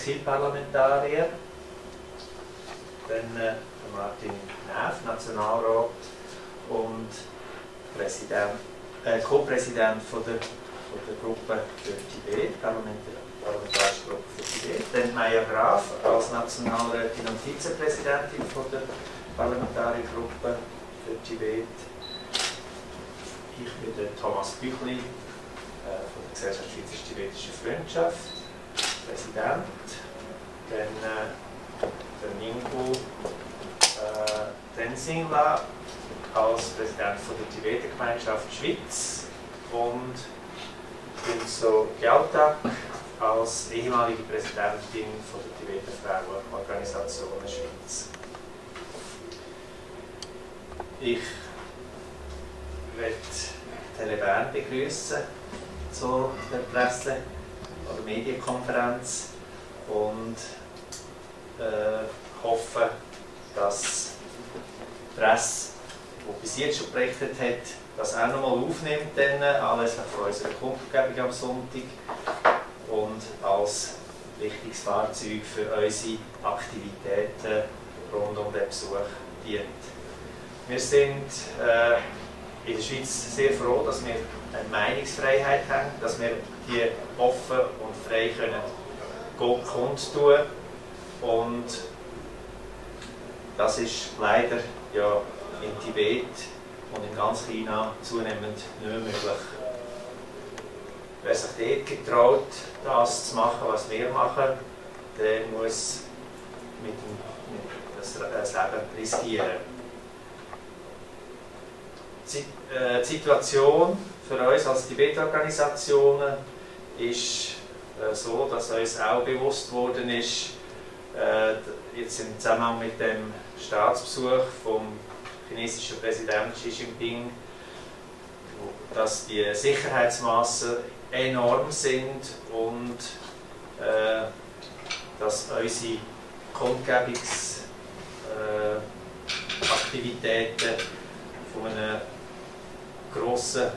Exilparlamentarier. Dann Martin Näf, Nationalrat und Co-Präsident von der Gruppe für Tibet, Parlamentarische Gruppe für Tibet. Dann Maya Graf als Nationalrätin und Vizepräsidentin von der Parlamentarischen Gruppe für Tibet. Ich bin der Thomas Büchli von der Gesellschaft Schweizerisch-Tibetische Freundschaft, Präsident. Dann der Ningbo Tenzingla als Präsident von der Tibeter-Gemeinschaft Schweiz und Günso Gyaltak als ehemalige Präsidentin von der Tibeter Frauenorganisation Schweiz. Ich möchte Telebern begrüßen zu der Presse- oder Medienkonferenz und hoffe, dass die Presse, die bis jetzt schon berichtet hat, das auch nochmal aufnimmt, anlässlich von unserer Kundgebung am Sonntag und als wichtiges Fahrzeug für unsere Aktivitäten rund um den Besuch dient. Wir sind in der Schweiz sehr froh, dass wir eine Meinungsfreiheit haben, dass wir die offen und frei können kundtun. Und das ist leider ja in Tibet und in ganz China zunehmend nicht mehr möglich. Wer sich dort getraut, das zu machen, was wir machen, der muss das Leben riskieren. Die Situation für uns als Tibet-Organisationen ist so, dass uns auch bewusst worden ist, jetzt im Zusammenhang mit dem Staatsbesuch vom chinesischen Präsidenten Xi Jinping, dass die Sicherheitsmaßen enorm sind und dass unsere Kundgebungsaktivitäten von einem grossen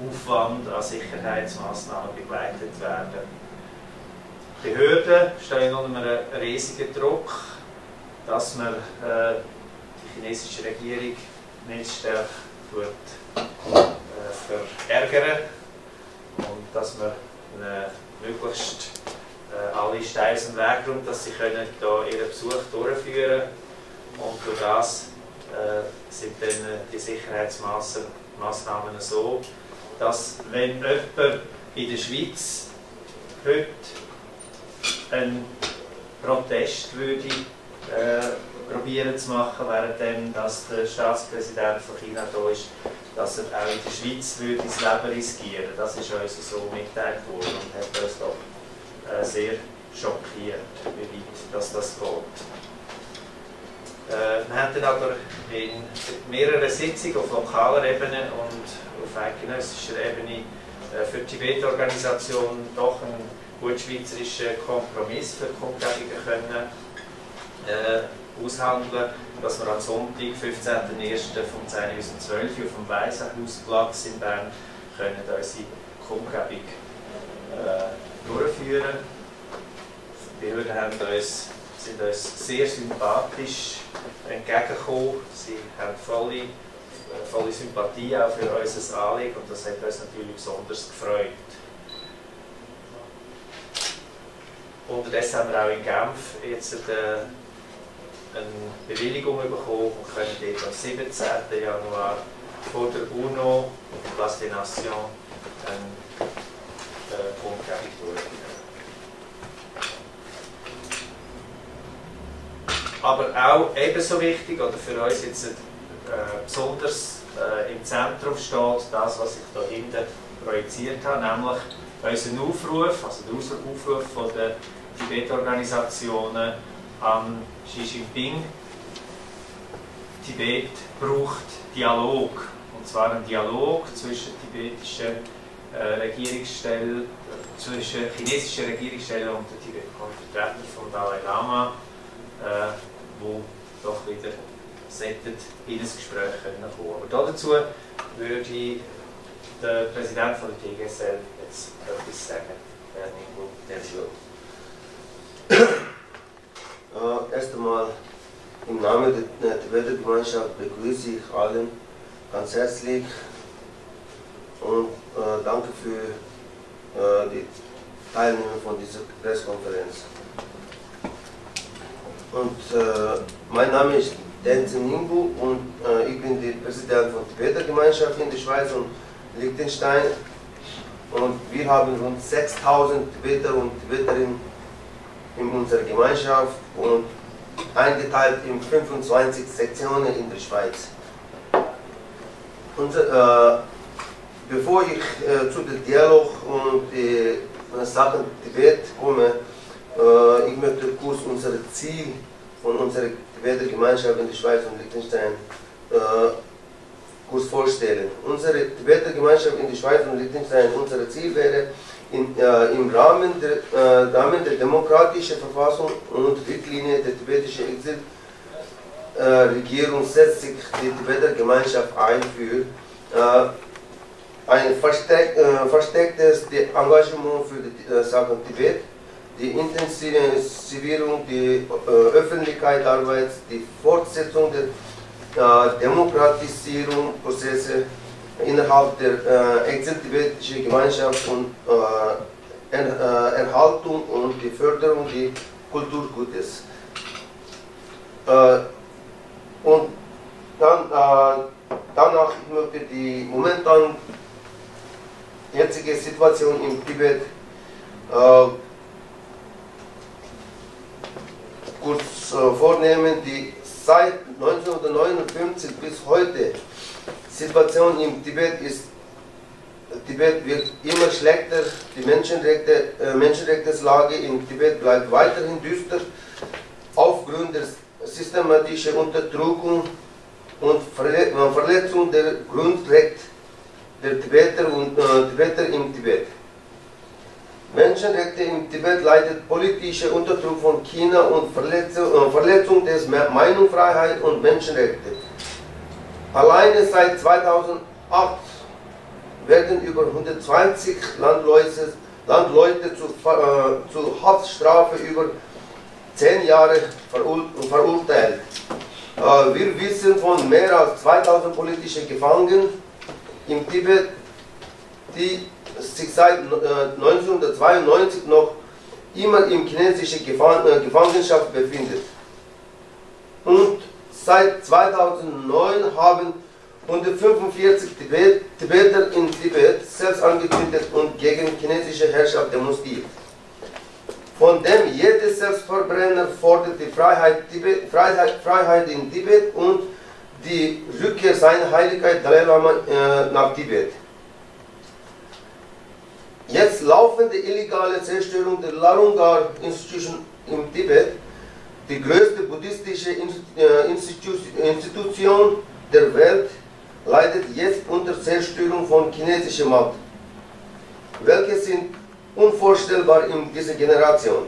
Aufwand an Sicherheitsmaßnahmen begleitet werden. Die Behörden stehen unter einem riesigen Druck, dass man die chinesische Regierung nicht stark verärgern und dass man möglichst alle Steine aus dem Weg räumt, dass sie können da ihren Besuch durchführen können. Und durch das sind dann die Sicherheitsmaßnahmen so, dass wenn jemand in der Schweiz heute einen Protest würde probieren zu machen, während dass der Staatspräsident von China da ist, dass er auch in der Schweiz würde das Leben riskieren. Das ist uns so mitgeteilt worden und hat uns doch sehr schockiert, wie weit das geht. Wir haben dann aber in mehreren Sitzungen auf lokaler Ebene und auf eidgenössischer Ebene für die Tibet-Organisation doch einen gut schweizerischen Kompromiss für Kundgebungen können aushandeln, dass wir am Sonntag, 15.01. vom 10 bis 12 Uhr auf dem Weissenhausplatz in Bern können unsere Kundgebung durchführen. Die Behörden sind uns sehr sympathisch entgegengekommen. Sie haben volle Sympathie auch für unser Anliegen und das hat uns natürlich besonders gefreut. Unterdessen haben wir auch in Genf jetzt eine Bewilligung bekommen und können dort am 17. Januar vor der UNO auf Place des Nations eine Kundgebung durchführen. Aber auch ebenso wichtig, oder für uns jetzt besonders im Zentrum steht, das, was ich da hinten projiziert habe, nämlich unseren Aufruf, also der Aufruf von den Tibet-Organisationen an Xi Jinping. Tibet braucht Dialog, und zwar einen Dialog zwischen tibetischen Regierungsstellen, zwischen chinesischen Regierungsstellen und den Vertretern von Dalai Lama, wo doch wieder in ein Gespräch kommen. Aber dazu würde der Präsident von der TGSL jetzt etwas sagen, Herr Ningbo. Gemeinschaft begrüße ich allen ganz herzlich und danke für die Teilnahme von dieser Pressekonferenz. Und mein Name ist Tenzin Ningbu und ich bin der Präsident von Tibeter Gemeinschaft in der Schweiz und Liechtenstein. Und wir haben rund 6000 Tibeter und Tibeterinnen in unserer Gemeinschaft und eingeteilt in 25 Sektionen in der Schweiz. Bevor ich zu dem Dialog und die Sachen Tibet komme, ich möchte kurz unser Ziel von unserer Tibeter Gemeinschaft in der Schweiz und Liechtenstein kurz vorstellen. Unsere Tibeter Gemeinschaft in der Schweiz und Liechtenstein, unser Ziel wäre, im Rahmen der demokratischen Verfassung und Richtlinie der tibetischen Exilregierung setzt sich die Tibeter Gemeinschaft ein für ein verstärktes Engagement für die Sachen Tibet, die Intensivierung der Öffentlichkeitsarbeit, die Fortsetzung der Demokratisierungsprozesse innerhalb der exil-tibetischen Gemeinschaft und Erhaltung und die Förderung des Kulturgutes. Und danach möchte ich die momentan jetzige Situation im Tibet kurz vornehmen, die seit 1959 bis heute Situation im Tibet ist. Tibet wird immer schlechter, die Menschenrechtslage im Tibet bleibt weiterhin düster aufgrund der systematischen Unterdrückung und Verletzung der Grundrechte der Tibeter und Tibeter im Tibet. Menschenrechte im Tibet leidet politische Unterdrückung von China und Verletzung der Meinungsfreiheit und Menschenrechte. Alleine seit 2008 werden über 120 Landleute zu Haftstrafe über 10 Jahre verurteilt. Wir wissen von mehr als 2000 politischen Gefangenen im Tibet, die sich seit 1992 noch immer in chinesischer Gefangenschaft befindet. Und seit 2009 haben 145 Tibeter in Tibet selbst angekündigt und gegen chinesische Herrschaft demonstriert. Von dem jeder Selbstverbrenner fordert die Freiheit in Tibet und die Rückkehr seiner Heiligkeit Dalai Lama nach Tibet. Jetzt laufende illegale Zerstörung der Larungar Institution im Tibet, die größte buddhistische Institution der Welt, leidet jetzt unter Zerstörung von chinesischer Macht. Welche sind unvorstellbar in dieser Generation.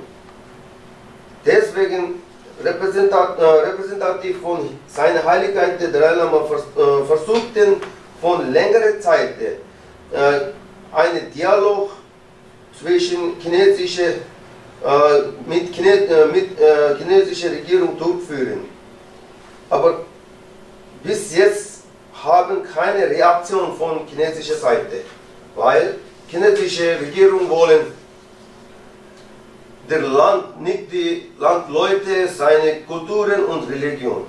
Deswegen repräsentativ von seiner Heiligkeit der Dalai Lama versuchten von längerer Zeit einen Dialog zwischen chinesischer Regierung durchführen. Aber bis jetzt haben keine Reaktion von chinesischer Seite, weil die chinesische Regierung wollen der Land, nicht die Landleute, seine Kulturen und Religion.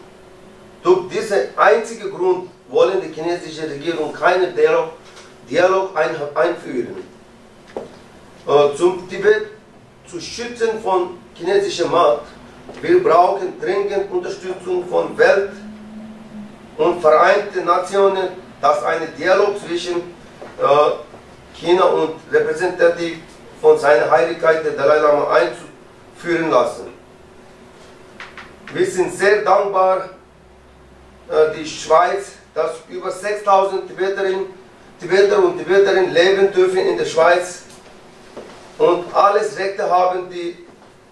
Durch diesen einzigen Grund wollen die chinesische Regierung keinen Dialog einführen. Zum Tibet zu schützen von chinesischer Macht, wir brauchen dringend Unterstützung von Welt und Vereinten Nationen, dass ein Dialog zwischen China und repräsentativ von seiner Heiligkeit der Dalai Lama einführen lassen. Wir sind sehr dankbar, die Schweiz, dass über 6000 Tibeter und Tibeterinnen leben dürfen in der Schweiz und alles Rechte haben, die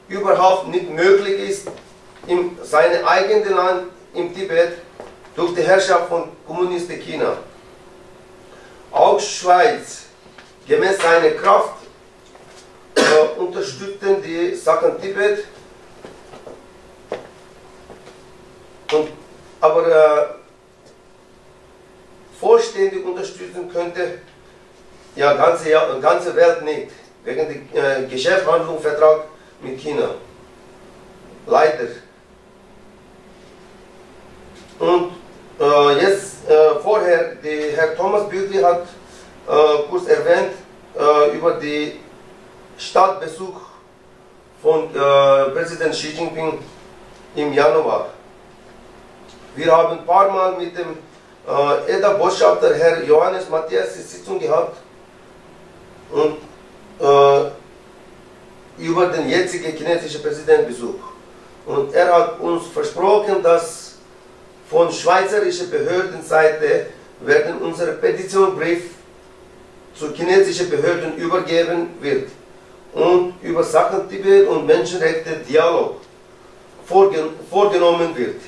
überhaupt nicht möglich ist in seinem eigenen Land, im Tibet, durch die Herrschaft von Kommunisten China. Auch Schweiz, gemäß seiner Kraft, unterstützen die Sachen Tibet und aber vollständig unterstützen könnte ja ganze Welt nicht, wegen der Geschäftshandlungsvertrag mit China. Leider. Und jetzt vorher, Herr Thomas Bügli hat kurz erwähnt über den Staatsbesuch von Präsident Xi Jinping im Januar. Wir haben ein paar Mal mit dem EDA-Botschafter Herr Johannes Matthias die Sitzung gehabt und über den jetzigen chinesischen Präsidentenbesuch. Und er hat uns versprochen, dass von schweizerischer Behördenseite werden unsere Petitionbrief zu chinesischen Behörden übergeben wird und über Sachen Tibet und Menschenrechte Dialog vorgenommen wird.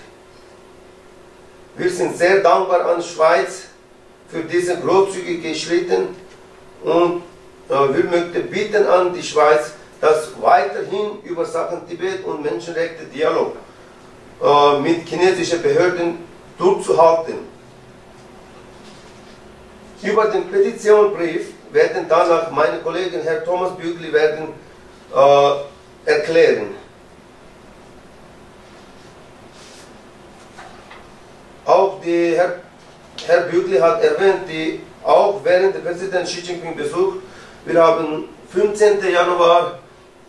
Wir sind sehr dankbar an die Schweiz für diesen großzügigen Schritt und wir möchten bitten an die Schweiz, dass weiterhin über Sachen Tibet und Menschenrechte Dialog mit chinesischen Behörden durchzuhalten. Über den Petitionbrief werden danach meine Kollegen Herr Thomas Bügli werden erklären. Auch Herr Bügli hat erwähnt, auch während der Präsident Xi Jinping Besuch, wir haben 15. Januar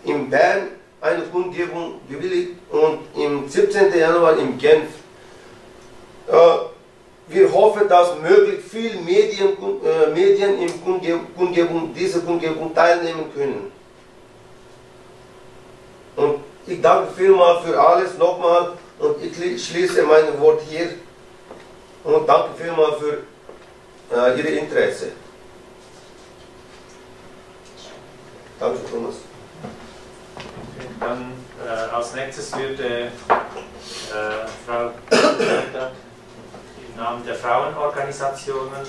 in Bern eine Kundgebung bewilligt und am 17. Januar in Genf. Wir hoffen, dass möglichst viele Medien in dieser Kundgebung teilnehmen können. Und ich danke vielmals für alles nochmal und ich schließe mein Wort hier und danke vielmals für Ihr Interesse. Danke, Thomas. Dann als nächstes würde Frau Dr. im Namen der Frauenorganisationen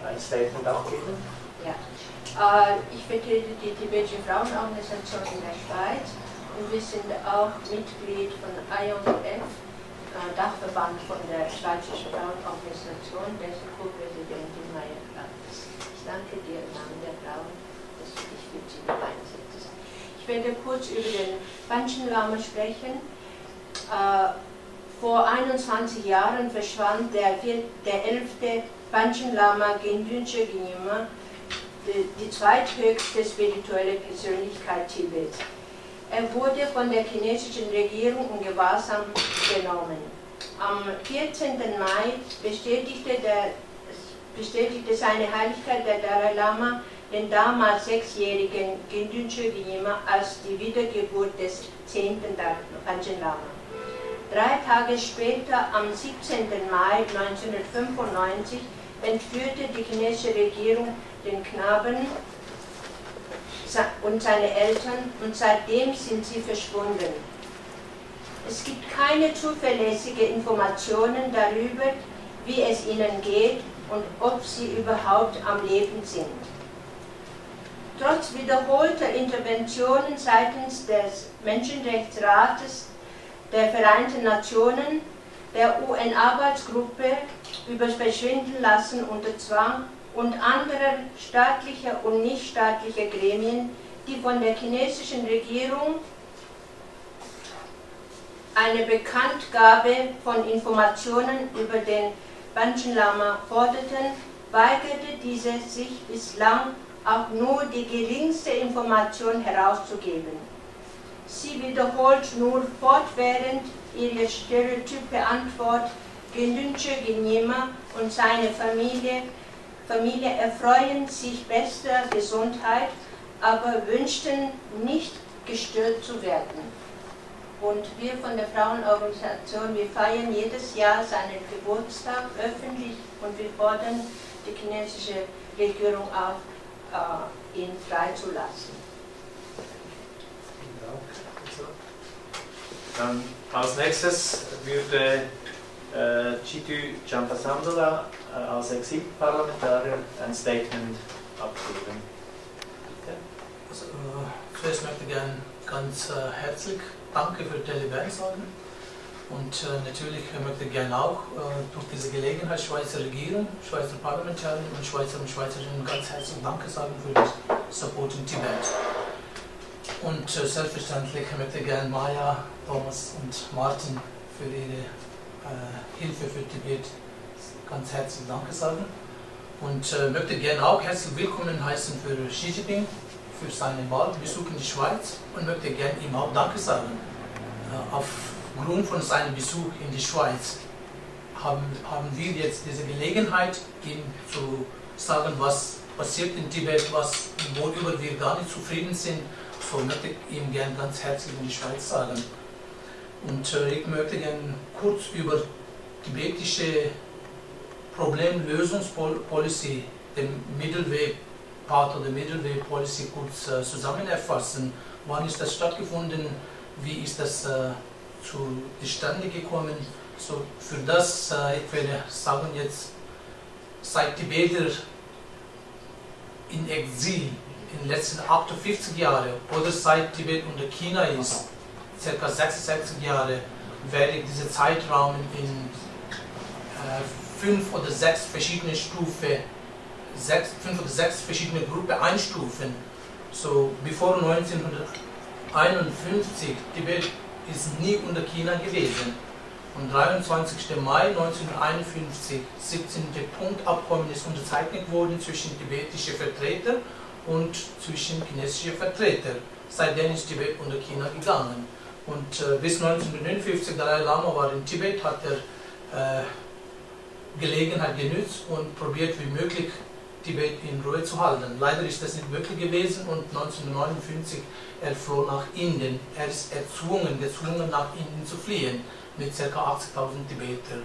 ein Statement abgeben. Ja, ich vertrete die tibetische Frauenorganisation in der Schweiz und wir sind auch Mitglied von IONF, Dachverband von der Schweizerischen Frauenorganisation, dessen Co-Präsidentin Maya Franz. Ich danke dir im Namen der Frauen, dass du dich für sie einsetzt. Ich werde kurz über den Panchen Lama sprechen. Vor 21 Jahren verschwand der 11. Panchen Lama Gendünche Gyima, die zweithöchste spirituelle Persönlichkeit Tibets. Er wurde von der chinesischen Regierung in Gewahrsam genommen. Am 14. Mai bestätigte seine Heiligkeit der Dalai Lama den damals 6-jährigen Gendünche Gyima als die Wiedergeburt des 10. Panchen Lama. 3 Tage später, am 17. Mai 1995, entführte die chinesische Regierung den Knaben und seine Eltern und seitdem sind sie verschwunden. Es gibt keine zuverlässigen Informationen darüber, wie es ihnen geht und ob sie überhaupt am Leben sind. Trotz wiederholter Interventionen seitens des Menschenrechtsrates der Vereinten Nationen, der UN-Arbeitsgruppe über Verschwindenlassen unter Zwang und anderer staatlicher und nichtstaatlicher Gremien, die von der chinesischen Regierung eine Bekanntgabe von Informationen über den Panchen Lama forderten, weigerte diese sich bislang auch nur die geringste Information herauszugeben. Sie wiederholt nur fortwährend ihre stereotype Antwort, Gendünche Gyima und seine Familie erfreuen sich bester Gesundheit, aber wünschten nicht gestört zu werden. Und wir von der Frauenorganisation, wir feiern jedes Jahr seinen Geburtstag öffentlich und wir fordern die chinesische Regierung auf, ihn freizulassen. Dann als nächstes würde Chitu Champasandola als Exilparlamentarier ein Statement abgeben. Bitte. Also, zuerst möchte ich gerne ganz herzlich Danke für Tele Bern sagen Und natürlich möchte ich gerne auch durch diese Gelegenheit Schweizer Regierung, Schweizer Parlamentarier und Schweizerinnen ganz herzlich Danke sagen für das Support in Tibet. Und selbstverständlich möchte ich gerne Maya, Thomas und Martin für ihre Hilfe für Tibet ganz herzlich Danke sagen. Und möchte gerne auch herzlich willkommen heißen für Xi Jinping, für seinen Wahlbesuch in die Schweiz und möchte gerne ihm auch Danke sagen. Aufgrund von seinem Besuch in die Schweiz haben wir jetzt diese Gelegenheit, ihm zu sagen, was passiert in Tibet, worüber wir gar nicht zufrieden sind. So möchte ich ihm gerne ganz herzlich in die Schweiz sagen. Und ich möchte gerne kurz über tibetische Problemlösungspolicy, den Mittelweg-Part oder Mittelweg-Policy kurz zusammenerfassen. Wann ist das stattgefunden? Wie ist das zustande gekommen? So, für das, ich werde sagen jetzt, seit Tibeter in Exil in den letzten 58 Jahren oder seit Tibet unter China ist, ca. 66 Jahre, werde ich diesen Zeitraum in 5 oder 6 verschiedene Stufen, 5 oder 6 verschiedene Gruppen einstufen. So, bevor 1951, Tibet ist nie unter China gewesen. Am 23. Mai 1951, 17. Punktabkommen ist unterzeichnet worden zwischen tibetischen Vertretern und zwischen chinesischen Vertretern. Seitdem ist Tibet unter China gegangen. Und bis 1959, Dalai Lama war in Tibet, hat er Gelegenheit genutzt und probiert wie möglich Tibet in Ruhe zu halten. Leider ist das nicht möglich gewesen und 1959 er floh nach Indien. Er ist gezwungen nach Indien zu fliehen mit ca. 80.000 Tibeter.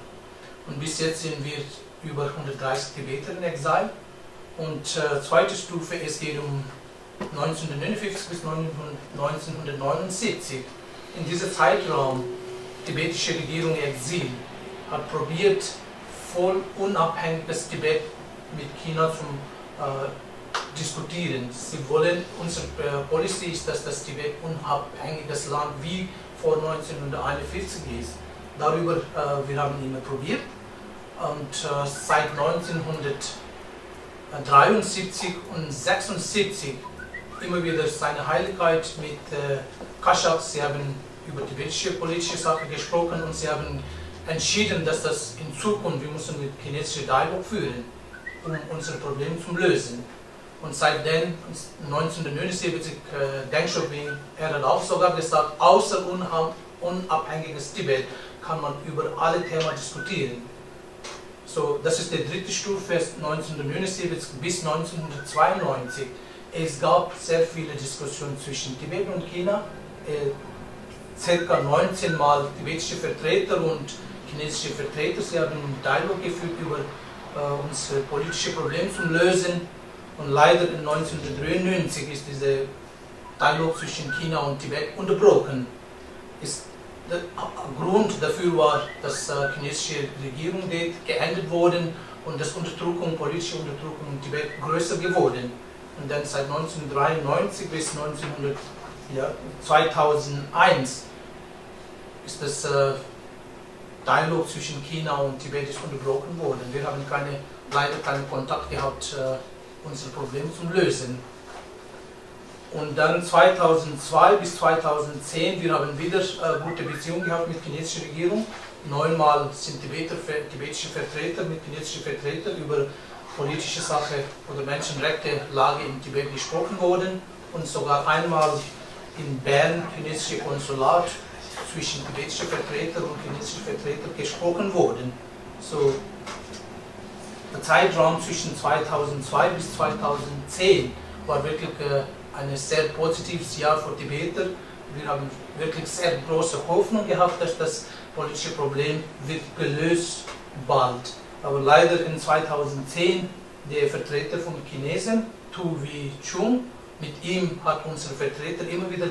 Und bis jetzt sind wir über 130 Tibeter in Exil. Und zweite Stufe, es geht um 1959 bis 1979. In diesem Zeitraum, die tibetische Regierung Exil hat probiert, voll unabhängiges Tibet mit China zu diskutieren. Sie wollen, unsere Policy ist, dass das Tibet unabhängiges Land wie vor 1941 ist. Darüber wir haben immer probiert. Und seit 1973 und 1976 immer wieder seine Heiligkeit mit Kaschaks, sie haben über tibetische politische Sachen gesprochen und sie haben entschieden, dass das in Zukunft, wir müssen mit chinesischen Dialog führen, um unsere Probleme zu lösen. Und seitdem, 1979, Deng Xiaoping, er hat auch sogar gesagt, außer unabhängiges Tibet kann man über alle Themen diskutieren. So, das ist die dritte Stufe, 1979 bis 1992. Es gab sehr viele Diskussionen zwischen Tibet und China. Circa 19 Mal tibetische Vertreter und chinesische Vertreter, sie haben einen Dialog geführt über unsere politischen Probleme zu lösen. Und leider in 1993 ist dieser Dialog zwischen China und Tibet unterbrochen. Der Grund dafür war, dass die chinesische Regierung geändert wurde und das politische Unterdrückung in Tibet größer geworden. Und dann seit 1993 bis 2001 ist das Dialog zwischen China und Tibet ist unterbrochen worden. Wir haben leider keinen Kontakt gehabt, unsere Probleme zu lösen. Und dann 2002 bis 2010, wir haben wieder gute Beziehungen gehabt mit der chinesischen Regierung. 9-mal sind tibetische Vertreter mit chinesischen Vertretern über politische Sache oder Menschenrechte Lage in Tibet gesprochen worden und sogar einmal in Bern chinesische Konsulat zwischen tibetischen Vertretern und chinesischen Vertretern gesprochen worden. So, der Zeitraum zwischen 2002 bis 2010 war wirklich ein sehr positives Jahr für Tibeter. Wir haben wirklich sehr große Hoffnung gehabt, dass das politische Problem wird gelöst bald. Aber leider in 2010 der Vertreter von Chinesen, Tu Wei Chung, mit ihm hat unser Vertreter immer wieder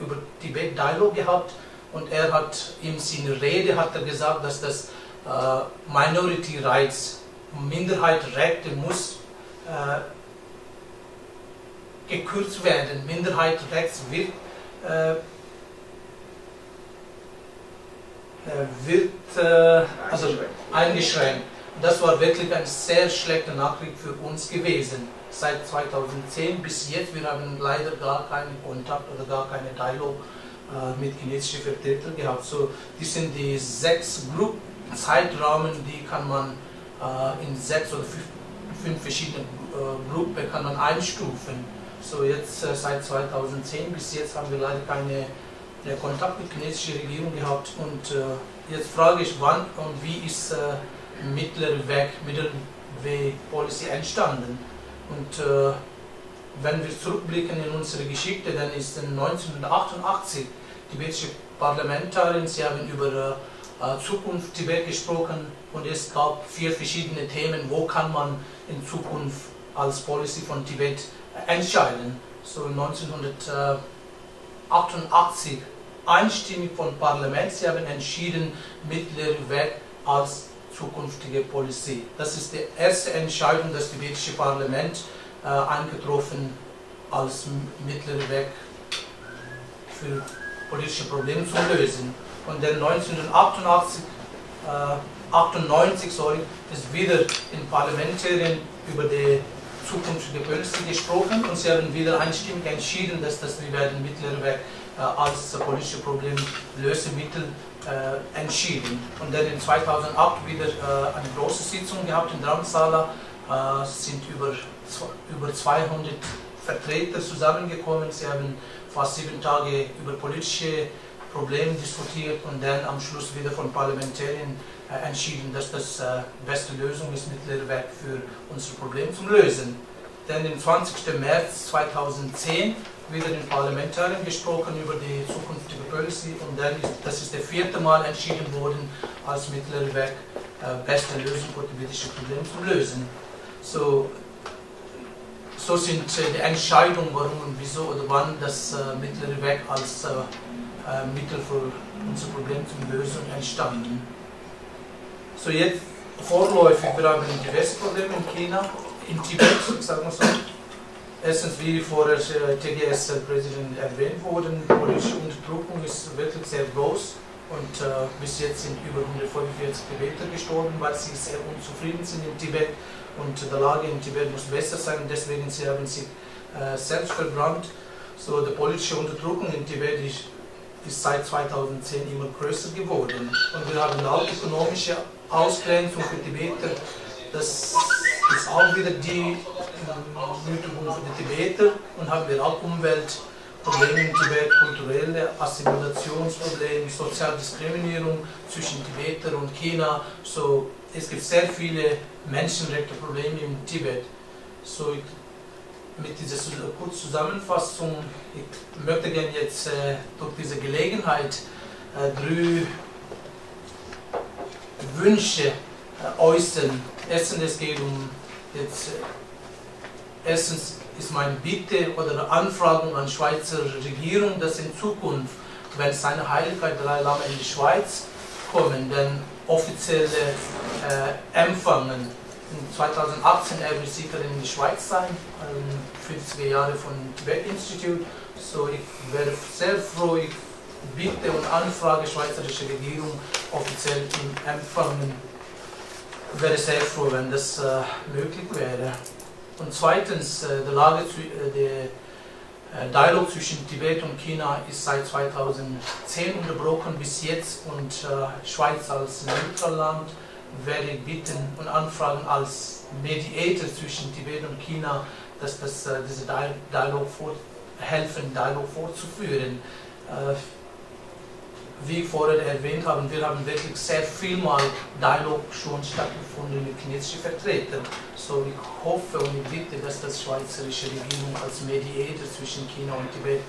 über Tibet Dialog gehabt und er hat in seiner Rede hat er gesagt, dass das Minority Rights, Minderheitenrechte muss gekürzt werden. Minderheitenrechts wird wird also eingeschränkt. Das war wirklich eine sehr schlechte Nachricht für uns gewesen. Seit 2010 bis jetzt, wir haben leider gar keinen Kontakt oder gar keine Dialog mit chinesischen Vertretern gehabt. So, die sind die 6 Zeitrahmen, die kann man in 6 oder 5 verschiedene Gruppen kann man einstufen. So jetzt seit 2010 bis jetzt haben wir leider keine Kontakt mit der chinesischen Regierung gehabt. Und jetzt frage ich, wann und wie ist Mittelweg Policy entstanden? Und wenn wir zurückblicken in unsere Geschichte, dann ist in 1988 tibetische Parlamentarier, sie haben über Zukunft Tibet gesprochen und es gab 4 verschiedene Themen, wo kann man in Zukunft als Policy von Tibet entscheiden. So 1988 einstimmig vom Parlament, sie haben entschieden, Mittlerer Weg als zukünftige Policy. Das ist die erste Entscheidung des tibetischen Parlaments eingetroffen als mittlerer Weg für politische Probleme zu lösen. Und dann 1998 ist wieder in Parlamentarien über die zukünftige Policy gesprochen und sie haben wieder einstimmig entschieden, dass wir werden mittlerer Weg als politische Problemlösemittel entschieden. Und dann in 2008 wieder eine große Sitzung gehabt in Dharamsala, sind über 200 Vertreter zusammengekommen. Sie haben fast 7 Tage über politische Probleme diskutiert und dann am Schluss wieder von Parlamentariern entschieden, dass das beste Lösung ist, mittlerer Weg für unsere Probleme zu lösen. Dann am 20. März 2010 wieder in Parlamentariern gesprochen über die zukünftige Policy und dann das ist das 4. Mal entschieden worden, als mittlerer Weg beste Lösung für tibetische Probleme zu lösen. So sind die Entscheidungen, warum und wieso oder wann das mittlere Weg als Mittel für unser Problem zu lösen entstanden. So jetzt vorläufig, wir haben diverse Probleme in China, in Tibet, sagen wir so. Erstens, wie vorher TGS-Präsident erwähnt wurde, die politische Unterdrückung ist wirklich sehr groß und bis jetzt sind über 145 Tibeter gestorben, weil sie sehr unzufrieden sind in Tibet und die Lage in Tibet muss besser sein, deswegen sie haben sich selbst verbrannt. So, die politische Unterdrückung in Tibet ist seit 2010 immer größer geworden und wir haben auch ökonomische Ausgrenzung für Tibeter. Das ist auch wieder die Nötigung für die Tibeter und haben wir auch Umweltprobleme in Tibet, kulturelle Assimilationsprobleme, Sozialdiskriminierung zwischen Tibeter und China. So, es gibt sehr viele Menschenrechtsprobleme in Tibet. So, mit dieser kurzen Zusammenfassung, ich möchte gerne jetzt durch diese Gelegenheit 3 Wünsche äußern. Erstens, es geht erstens ist meine Bitte oder Anfrage an die Schweizer Regierung, dass in Zukunft, wenn seine Heiligkeit Dalai Lama in die Schweiz kommen, dann offizielle empfangen. In 2018 wird sicher in die Schweiz sein, 50er Jahre von Tibet Institute. So, ich wäre sehr froh, ich bitte und anfrage die schweizerische Regierung offiziell im Empfangen. Ich wäre sehr froh, wenn das möglich wäre. Und zweitens, der Dialog zwischen Tibet und China ist seit 2010 unterbrochen bis jetzt und Schweiz als Neutralland werde ich bitten und anfragen als Mediator zwischen Tibet und China, dass diese Dialog Dialog fortzuführen. Wie ich vorher erwähnt habe, wir haben wirklich sehr viel mal Dialog schon stattgefunden mit chinesischen Vertretern. So, ich hoffe und ich bitte, dass das schweizerische Regierung als Mediator zwischen China und Tibet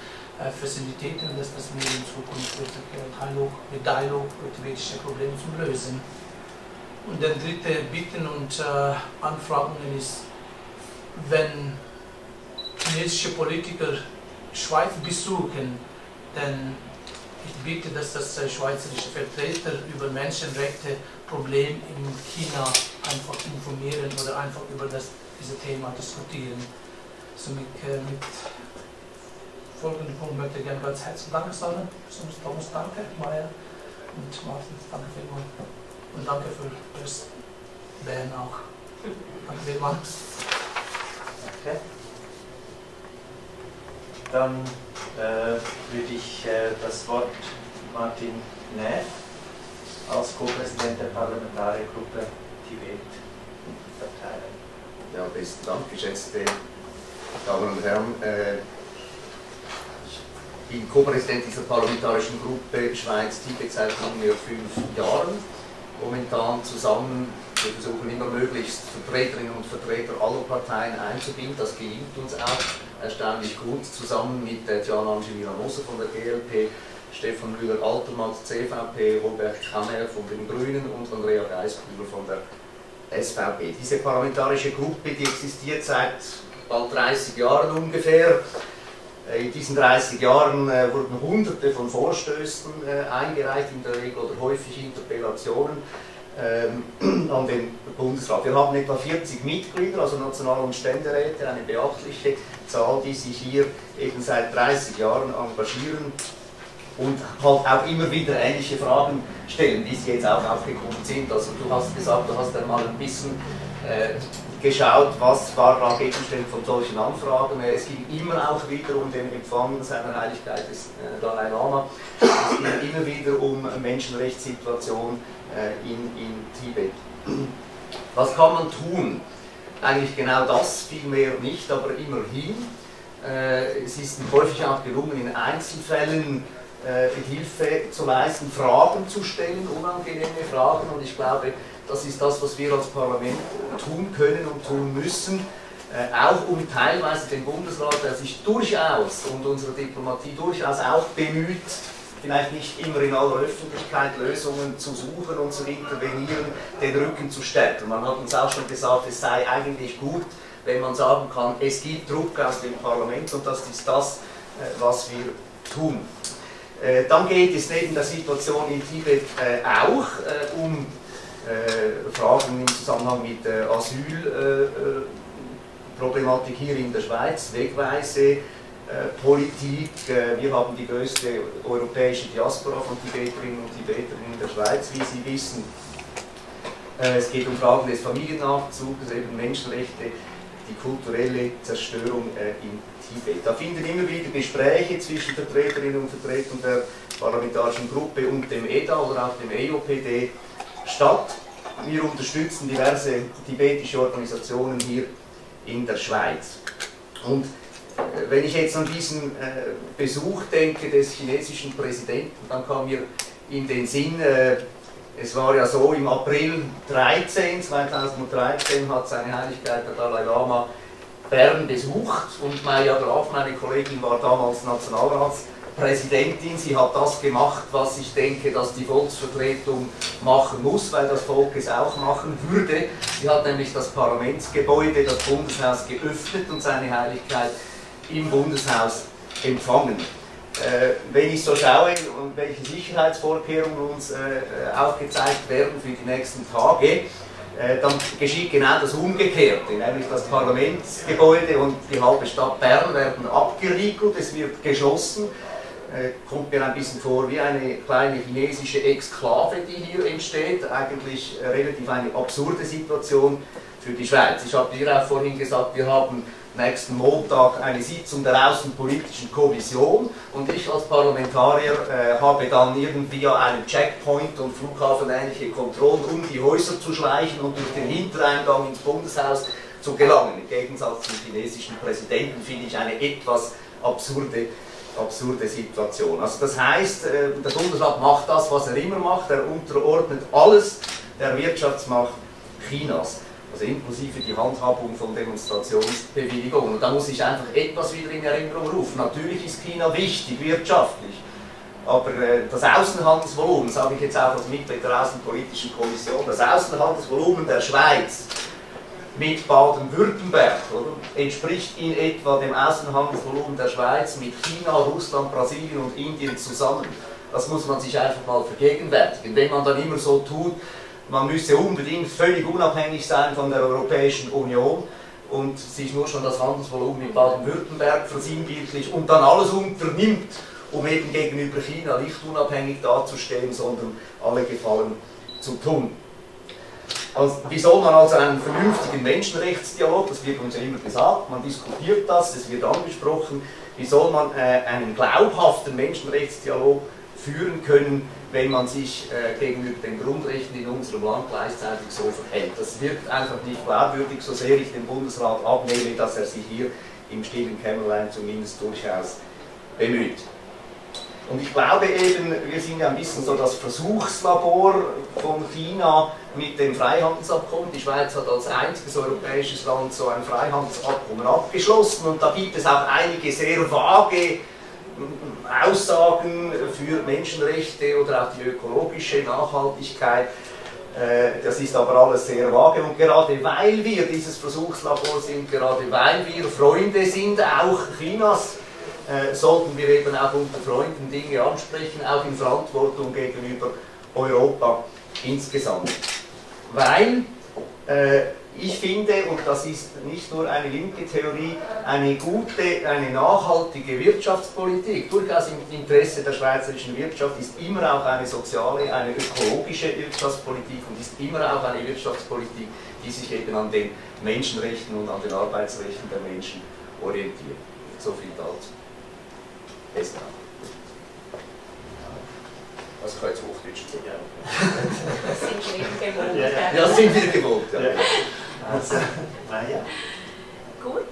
facilitiert und dass das wir in Zukunft wirklich Dialog für tibetische Probleme zu lösen. Und der dritte Bitten und Anfragungen ist, wenn chinesische Politiker Schweiz besuchen, dann ich bitte, dass das schweizerische Vertreter über Menschenrechte Probleme in China einfach informieren oder einfach über dieses Thema diskutieren. So mit folgendem Punkt möchte ich gerne ganz herzlichen Dank sagen. Thomas, danke. Maja. Und Martin, danke vielmals. Und danke für das Bären auch. Danke vielmals. Okay. Dann würde ich das Wort Martin Näf als Co-Präsident der Parlamentariergruppe Tibet verteilen. Ja, besten Dank, geschätzte Damen und Herren. Ich bin Co-Präsident dieser parlamentarischen Gruppe Schweiz-Tibet seit nunmehr 5 Jahren. Momentan zusammen, wir versuchen immer möglichst Vertreterinnen und Vertreter aller Parteien einzubinden. Das gelingt uns auch erstaunlich gut, zusammen mit Tiananjin Miramosa von der GLP, Stefan Müller-Altermatt, CVP, Robert Kammer von den Grünen und Andrea Geisbühler von der SVP. Diese parlamentarische Gruppe, die existiert seit bald 30 Jahren ungefähr. In diesen 30 Jahren wurden Hunderte von Vorstößen eingereicht, in der Regel oder häufig Interpellationen an den Bundesrat. Wir haben etwa 40 Mitglieder, also National- und Ständeräte, eine beachtliche Zahl, die sich hier eben seit 30 Jahren engagieren und halt auch immer wieder ähnliche Fragen stellen, wie sie jetzt auch aufgekommen sind. Also du hast gesagt, du hast einmal ein bisschen geschaut, was war da Gegenstand von solchen Anfragen. Es ging immer auch wieder um den Empfang seiner Heiligkeit des Dalai Lama. Es ging immer wieder um Menschenrechtssituation in Tibet. Was kann man tun? Eigentlich genau das, vielmehr nicht, aber immerhin. Es ist häufig auch gelungen, in Einzelfällen Hilfe zu leisten, Fragen zu stellen, unangenehme Fragen, und ich glaube, das ist das, was wir als Parlament tun können und tun müssen, auch um teilweise den Bundesrat, der sich durchaus und unsere Diplomatie durchaus auch bemüht, vielleicht nicht immer in aller Öffentlichkeit Lösungen zu suchen und zu intervenieren, den Rücken zu stärken. Man hat uns auch schon gesagt, es sei eigentlich gut, wenn man sagen kann, es gibt Druck aus dem Parlament, und das ist das, was wir tun. Dann geht es neben der Situation in Tibet auch um Fragen im Zusammenhang mit Asylproblematik hier in der Schweiz, Wegweise, Politik. Wir haben die größte europäische Diaspora von Tibeterinnen und Tibetern in der Schweiz, wie Sie wissen. Es geht um Fragen des Familiennachzugs, eben Menschenrechte, die kulturelle Zerstörung in Tibet. Da finden immer wieder Gespräche zwischen Vertreterinnen und Vertretern der parlamentarischen Gruppe und dem EDA oder auch dem EOPD statt. Wir unterstützen diverse tibetische Organisationen hier in der Schweiz. Und wenn ich jetzt an diesen Besuch denke des chinesischen Präsidenten, dann kam mir in den Sinn, es war ja so, im April 2013 hat seine Heiligkeit der Dalai Lama Bern besucht, und Maja Graf, meine Kollegin, war damals Nationalratspräsidentin. Sie hat das gemacht, was ich denke, dass die Volksvertretung machen muss, weil das Volk es auch machen würde. Sie hat nämlich das Parlamentsgebäude, das Bundeshaus, geöffnet und seine Heiligkeit im Bundeshaus empfangen. Wenn ich so schaue, welche Sicherheitsvorkehrungen uns aufgezeigt werden für die nächsten Tage, dann geschieht genau das Umgekehrte, nämlich das Parlamentsgebäude und die halbe Stadt Bern werden abgeriegelt, es wird geschlossen. Kommt mir ein bisschen vor wie eine kleine chinesische Exklave, die hier entsteht, eigentlich relativ eine absurde Situation für die Schweiz. Ich habe dir auch vorhin gesagt, wir haben nächsten Montag eine Sitzung der Außenpolitischen Kommission, und ich als Parlamentarier habe dann irgendwie einen Checkpoint und flughafenähnliche Kontrollen, um die Häuser zu schleichen und durch den Hintereingang ins Bundeshaus zu gelangen. Im Gegensatz zum chinesischen Präsidenten finde ich eine etwas absurde Situation. Also das heißt, der Bundesrat macht das, was er immer macht, er unterordnet alles der Wirtschaftsmacht Chinas. Also inklusive die Handhabung von Demonstrationsbewilligungen. Und da muss ich einfach etwas wieder in Erinnerung rufen. Natürlich ist China wichtig, wirtschaftlich, aber das Außenhandelsvolumen, sage ich jetzt auch als Mitglied der Außenpolitischen Kommission, das Außenhandelsvolumen der Schweiz mit Baden-Württemberg entspricht in etwa dem Außenhandelsvolumen der Schweiz mit China, Russland, Brasilien und Indien zusammen. Das muss man sich einfach mal vergegenwärtigen. Wenn man dann immer so tut, man müsse unbedingt völlig unabhängig sein von der Europäischen Union und sich nur schon das Handelsvolumen in Baden-Württemberg versinnbildlich und dann alles unternimmt, um eben gegenüber China nicht unabhängig dazustehen, sondern alle Gefallen zu tun. Also, wie soll man also einen vernünftigen Menschenrechtsdialog, das wird uns ja immer gesagt, man diskutiert das, es wird angesprochen, wie soll man einen glaubhaften Menschenrechtsdialog führen können, wenn man sich gegenüber den Grundrechten in unserem Land gleichzeitig so verhält. Das wirkt einfach nicht glaubwürdig, so sehr ich den Bundesrat abnehme, dass er sich hier im stillen Kämmerlein zumindest durchaus bemüht. Und ich glaube eben, wir sind ja ein bisschen so das Versuchslabor von China mit dem Freihandelsabkommen. Die Schweiz hat als einziges europäisches Land so ein Freihandelsabkommen abgeschlossen und da gibt es auch einige sehr vage Aussagen für Menschenrechte oder auch die ökologische Nachhaltigkeit. Das ist aber alles sehr vage und gerade weil wir dieses Versuchslabor sind, gerade weil wir Freunde sind, auch Chinas, sollten wir eben auch unter Freunden Dinge ansprechen, auch in Verantwortung gegenüber Europa insgesamt. Weil ich finde, und das ist nicht nur eine linke Theorie, eine gute, eine nachhaltige Wirtschaftspolitik, durchaus im Interesse der schweizerischen Wirtschaft, ist immer auch eine soziale, eine ökologische Wirtschaftspolitik und ist immer auch eine Wirtschaftspolitik, die sich eben an den Menschenrechten und an den Arbeitsrechten der Menschen orientiert. So viel dazu. Besten Dank. Also ich kann jetzt Hochdeutsch sagen. Das sind wir gewohnt. Ja, das sind wir gewohnt. Ja. Also, naja. Gut,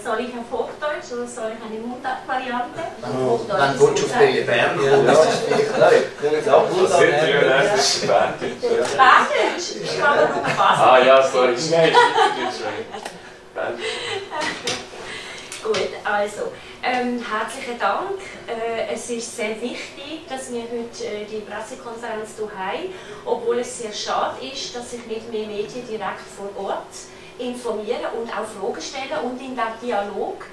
soll ich auf Hochdeutsch oder soll ich eine Mundart-Variante? Dann willst du auf die Bern kommen, das ist vielleicht. Nein, jetzt auch gut. Das sind wir, das ist Berndeutsch. Berndeutsch? Ich habe nur Basel. Ah ja, sorry, Schweiz. Gut, also, herzlichen Dank. Es ist sehr wichtig, dass wir heute die Pressekonferenz hier haben, obwohl es sehr schade ist, dass sich nicht mehr Medien direkt vor Ort informieren und auch Fragen stellen und in den Dialog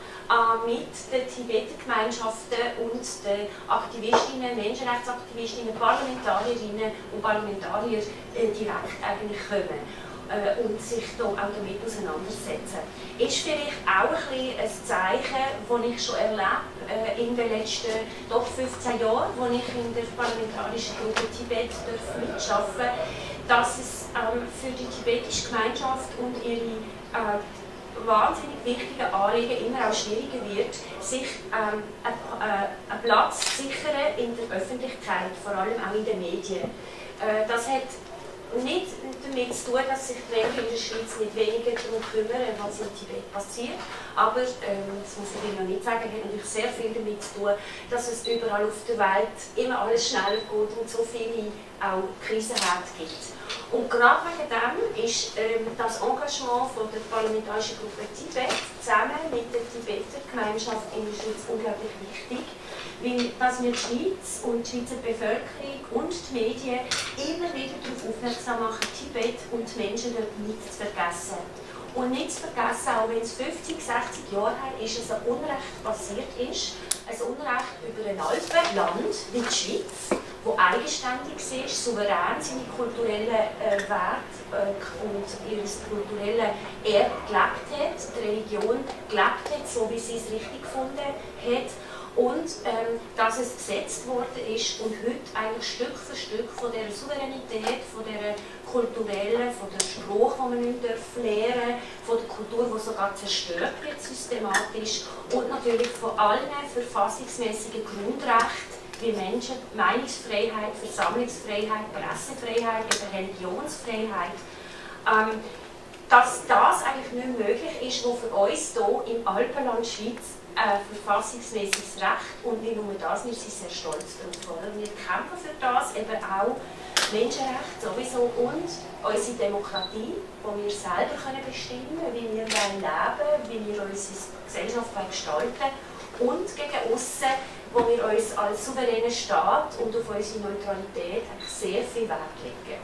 mit den Tibeter-Gemeinschaften und den Aktivistinnen, Menschenrechtsaktivistinnen, Parlamentarierinnen und Parlamentarier direkt eigentlich kommen. Und sich da auch damit auseinandersetzen. Ist vielleicht auch ein Zeichen, das ich schon erlebe in den letzten doch 15 Jahren, wo ich in der parlamentarischen Gruppe Tibet mitarbeiten darf, dass es für die tibetische Gemeinschaft und ihre wahnsinnig wichtigen Anliegen immer auch schwieriger wird, sich einen Platz zu sichern in der Öffentlichkeit, vor allem auch in den Medien. Das hat nicht damit zu tun, dass sich die Länder in der Schweiz nicht weniger darum kümmern, was in Tibet passiert. Aber, das muss ich Ihnen noch nicht sagen, hat natürlich sehr viel damit zu tun, dass es überall auf der Welt immer alles schneller geht und so viele auch Krisenherde gibt. Und gerade wegen dem ist das Engagement von der parlamentarischen Gruppe Tibet zusammen mit der Tibeter Gemeinschaft in der Schweiz unglaublich wichtig. Weil dass wir die Schweiz und die Schweizer Bevölkerung und die Medien immer wieder darauf aufmerksam machen, Tibet und die Menschen dort nicht zu vergessen. Und nicht zu vergessen, auch wenn es 50, 60 Jahre her ist, dass ein Unrecht passiert ist, ein Unrecht über ein Alpenland wie die Schweiz, das eigenständig ist, souverän seine kulturellen Werte und ihr kulturelles Erbe gelebt hat, die Religion gelebt hat, so wie sie es richtig gefunden hat. Und dass es gesetzt worden ist und heute eigentlich Stück für Stück von der Souveränität, von der kulturellen, von der Sprache, die man nicht lernen darf, von der Kultur, die sogar zerstört wird systematisch und natürlich von allen verfassungsmäßigen Grundrechten wie Menschen, Meinungsfreiheit, Versammlungsfreiheit, Pressefreiheit, Religionsfreiheit, dass das eigentlich nicht möglich ist, was für uns hier im Alpenland Schweiz verfassungsmäßiges Recht und nicht nur das, wir sind sehr stolz darauf. Wir kämpfen für das, eben auch Menschenrechte sowieso und unsere Demokratie, wo wir selber bestimmen können, wie wir leben wollen, wie wir unsere Gesellschaft gestalten und gegen aussen, wo wir uns als souveräner Staat und auf unsere Neutralität sehr viel Wert legen.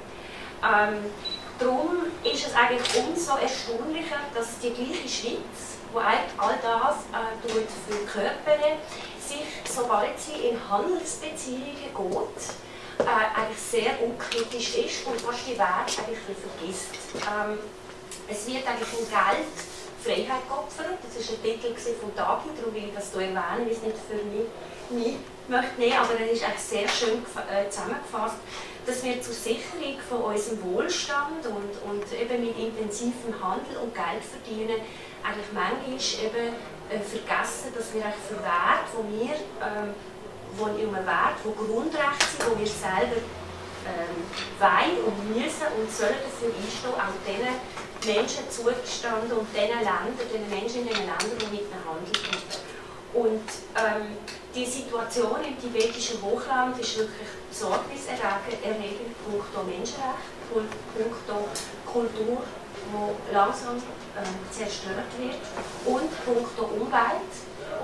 Darum ist es eigentlich umso erstaunlicher, dass die gleiche Schweiz, die all das verkörpert, sich, sobald sie in Handelsbeziehungen geht, eigentlich sehr unkritisch ist und fast die Werte eigentlich vergisst. Es wird eigentlich in Geld Freiheit geopfert, das war ein Titel von Tagi, darum will ich das hier erwähnen, weil es nicht für mich möchte nehmen, aber er ist eigentlich sehr schön zusammengefasst, dass wir zur Sicherung von unserem Wohlstand und eben mit intensivem Handel und Geld verdienen eigentlich manchmal eben vergessen, dass wir eigentlich für Werte, die Grundrechte sind, wo wir selber wollen und müssen und sollen dafür einstehen, auch diesen Menschen zugestanden und diesen Menschen in den Ländern, die mit ihnen handeln. Und die Situation im tibetischen Hochland ist wirklich besorgniserregend, punkto Menschenrechte, punkto Kultur, die langsam zerstört wird, und punkto Umwelt.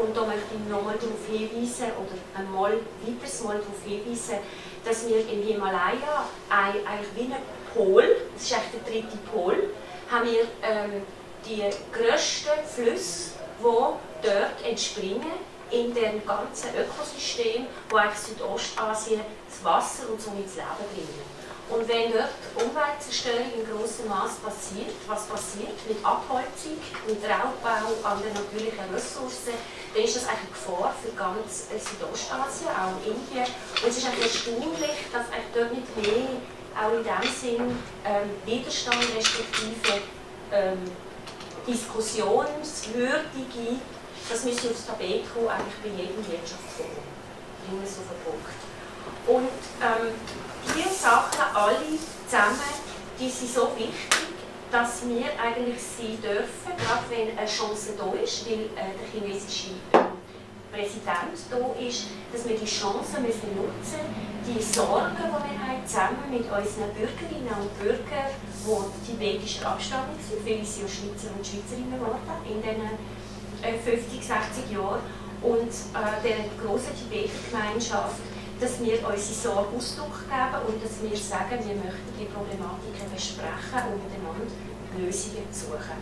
Und da möchte ich nochmal darauf hinweisen, oder einmal weiteres Mal darauf hinweisen, dass wir im Himalaya eigentlich wie ein Pol, das ist eigentlich der dritte Pol, haben wir die grössten Flüsse, die dort entspringen, in dem ganzen Ökosystem, wo eigentlich Südostasien das Wasser und somit das Leben bringen. Und wenn dort Umweltzerstörung in grossem Maß passiert, was passiert mit Abholzung, mit Raubbau an den natürlichen Ressourcen, dann ist das eigentlich eine Gefahr für ganz Südostasien, auch Indien. Und es ist eigentlich erstaunlich, dass eigentlich dort nicht mehr, auch in dem Sinn, Widerstand respektive diskussionswürdige, das müsste aufs Tapet kommen, eigentlich bei jedem Wirtschaftsforum. Bringen wir es auf den Punkt. Und diese Sachen alle zusammen, die sind so wichtig, dass wir eigentlich sie dürfen, gerade wenn eine Chance da ist, weil der chinesische Präsident da ist, dass wir die Chance müssen nutzen, die Sorgen, die wir haben, zusammen mit unseren Bürgerinnen und Bürgern, die tibetischer Abstammung sind, viele sind ja Schweizer und Schweizerinnen geworden in den 50, 60 Jahren, und der grossen Tibeter-Gemeinschaft, dass wir unsere Sorge Ausdruck geben und dass wir sagen, wir möchten die Problematiken besprechen und miteinander Lösungen suchen.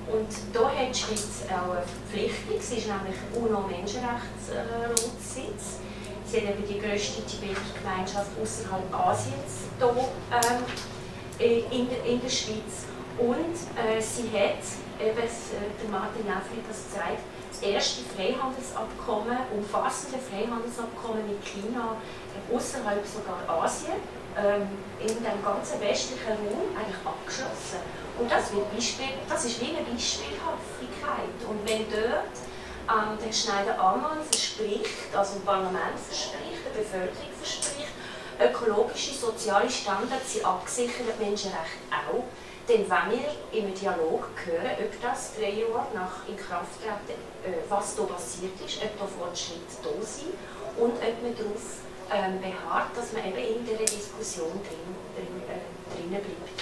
Und da hat die Schweiz auch eine Verpflichtung, sie ist nämlich UNO-Menschenrechtssitz. Sie hat eben die grösste Tibeter-Gemeinschaft außerhalb Asiens hier in der Schweiz. Und sie hat, eben, der Martin Neffli hat das gezeigt, das erste Freihandelsabkommen, umfassende Freihandelsabkommen mit China, außerhalb sogar Asien, in dem ganzen westlichen Raum eigentlich abgeschlossen. Und das ist wie eine Beispielhaftigkeit. Und wenn dort der Schneider-Ammann verspricht, also ein Parlament verspricht, eine Bevölkerung verspricht, ökologische, soziale Standards sind abgesichert, Menschenrechte auch, dann wollen wir im Dialog hören, ob das 3 Jahre nach Inkrafttreten, was da passiert ist, ob da Fortschritte da sind und ob man darauf beharrt, dass man eben in dieser Diskussion drinnen bleibt.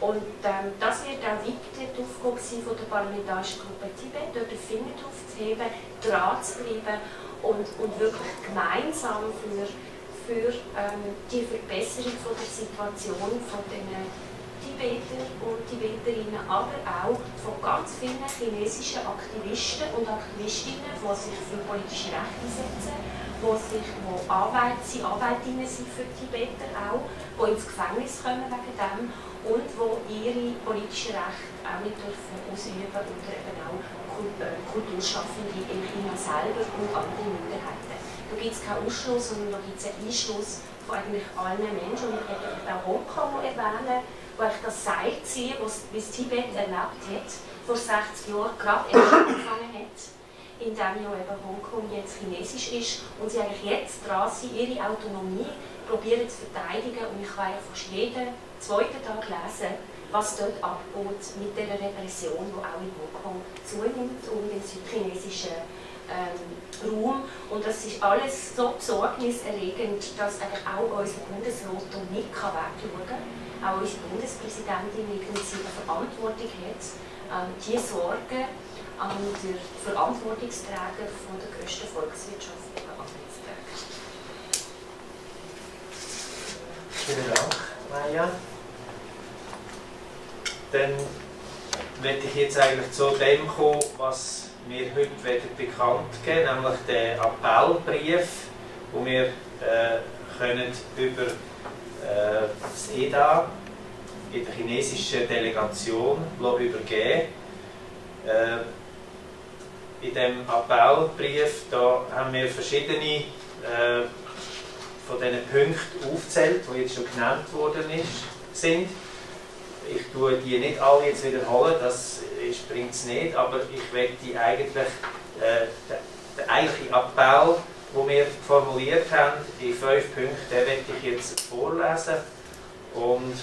Und das wird auch weiter die Aufgabe sein von der Parlamentarischen Gruppe Tibet, dort den Finger drauf zu heben, dran zu bleiben und wirklich gemeinsam für die Verbesserung von der Situation von den Tibeter und Tibeterinnen, aber auch von ganz vielen chinesischen Aktivisten und Aktivistinnen, die sich für politische Rechte einsetzen, die Arbeiterinnen sind für Tibeter auch, die ins Gefängnis kommen wegen dem und die ihre politischen Rechte auch nicht dürfen ausüben oder eben auch Kulturschaffende in China selber und andere Minderheiten. Da gibt es keinen Ausschluss, sondern da gibt es einen Einschluss von eigentlich allen Menschen. Und ich möchte auch Hongkong erwähnen, wo ich das Seilziehen, was Tibet erlebt hat, vor 60 Jahren gerade erst angefangen hat, indem ja eben Hongkong jetzt chinesisch ist und sie eigentlich jetzt dran sind, ihre Autonomie probieren zu verteidigen. Und ich kann ja fast jeden zweiten Tag lesen, was dort abgeht mit der Repression, die auch in Hongkong zunimmt und im südchinesischen Raum. Und das ist alles so besorgniserregend, dass eigentlich auch unser Bundesrat nicht wegschauen kann. Auch unsere Bundespräsidentin irgendwie eine Verantwortung hat, diese Sorgen an den Verantwortungsträger von der grössten Volkswirtschaft anzutragen. Vielen Dank, Maja. Dann möchte ich jetzt eigentlich zu dem kommen, was wir heute bekannt geben, nämlich den Appellbrief, den wir können über das EDA in der chinesischen Delegation übergeben. In diesem Appellbrief da haben wir verschiedene von diesen Punkten aufzählt, die jetzt schon genannt worden sind. Ich tue die nicht alle jetzt wiederholen, das bringt es nicht, aber ich möchte eigentlich den eigentlichen Appell, den wir formuliert haben, in 5 Punkten, den möchte ich jetzt vorlesen und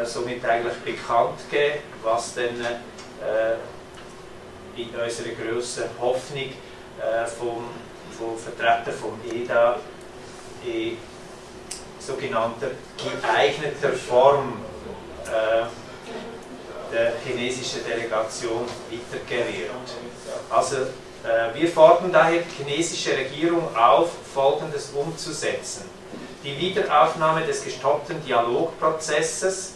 somit eigentlich bekannt geben, was dann in unserer grossen Hoffnung vom Vertreter vom EDA in sogenannter geeigneter Form der chinesischen Delegation weitergegeben wird. Also wir fordern daher die chinesische Regierung auf, Folgendes umzusetzen: Die Wiederaufnahme des gestoppten Dialogprozesses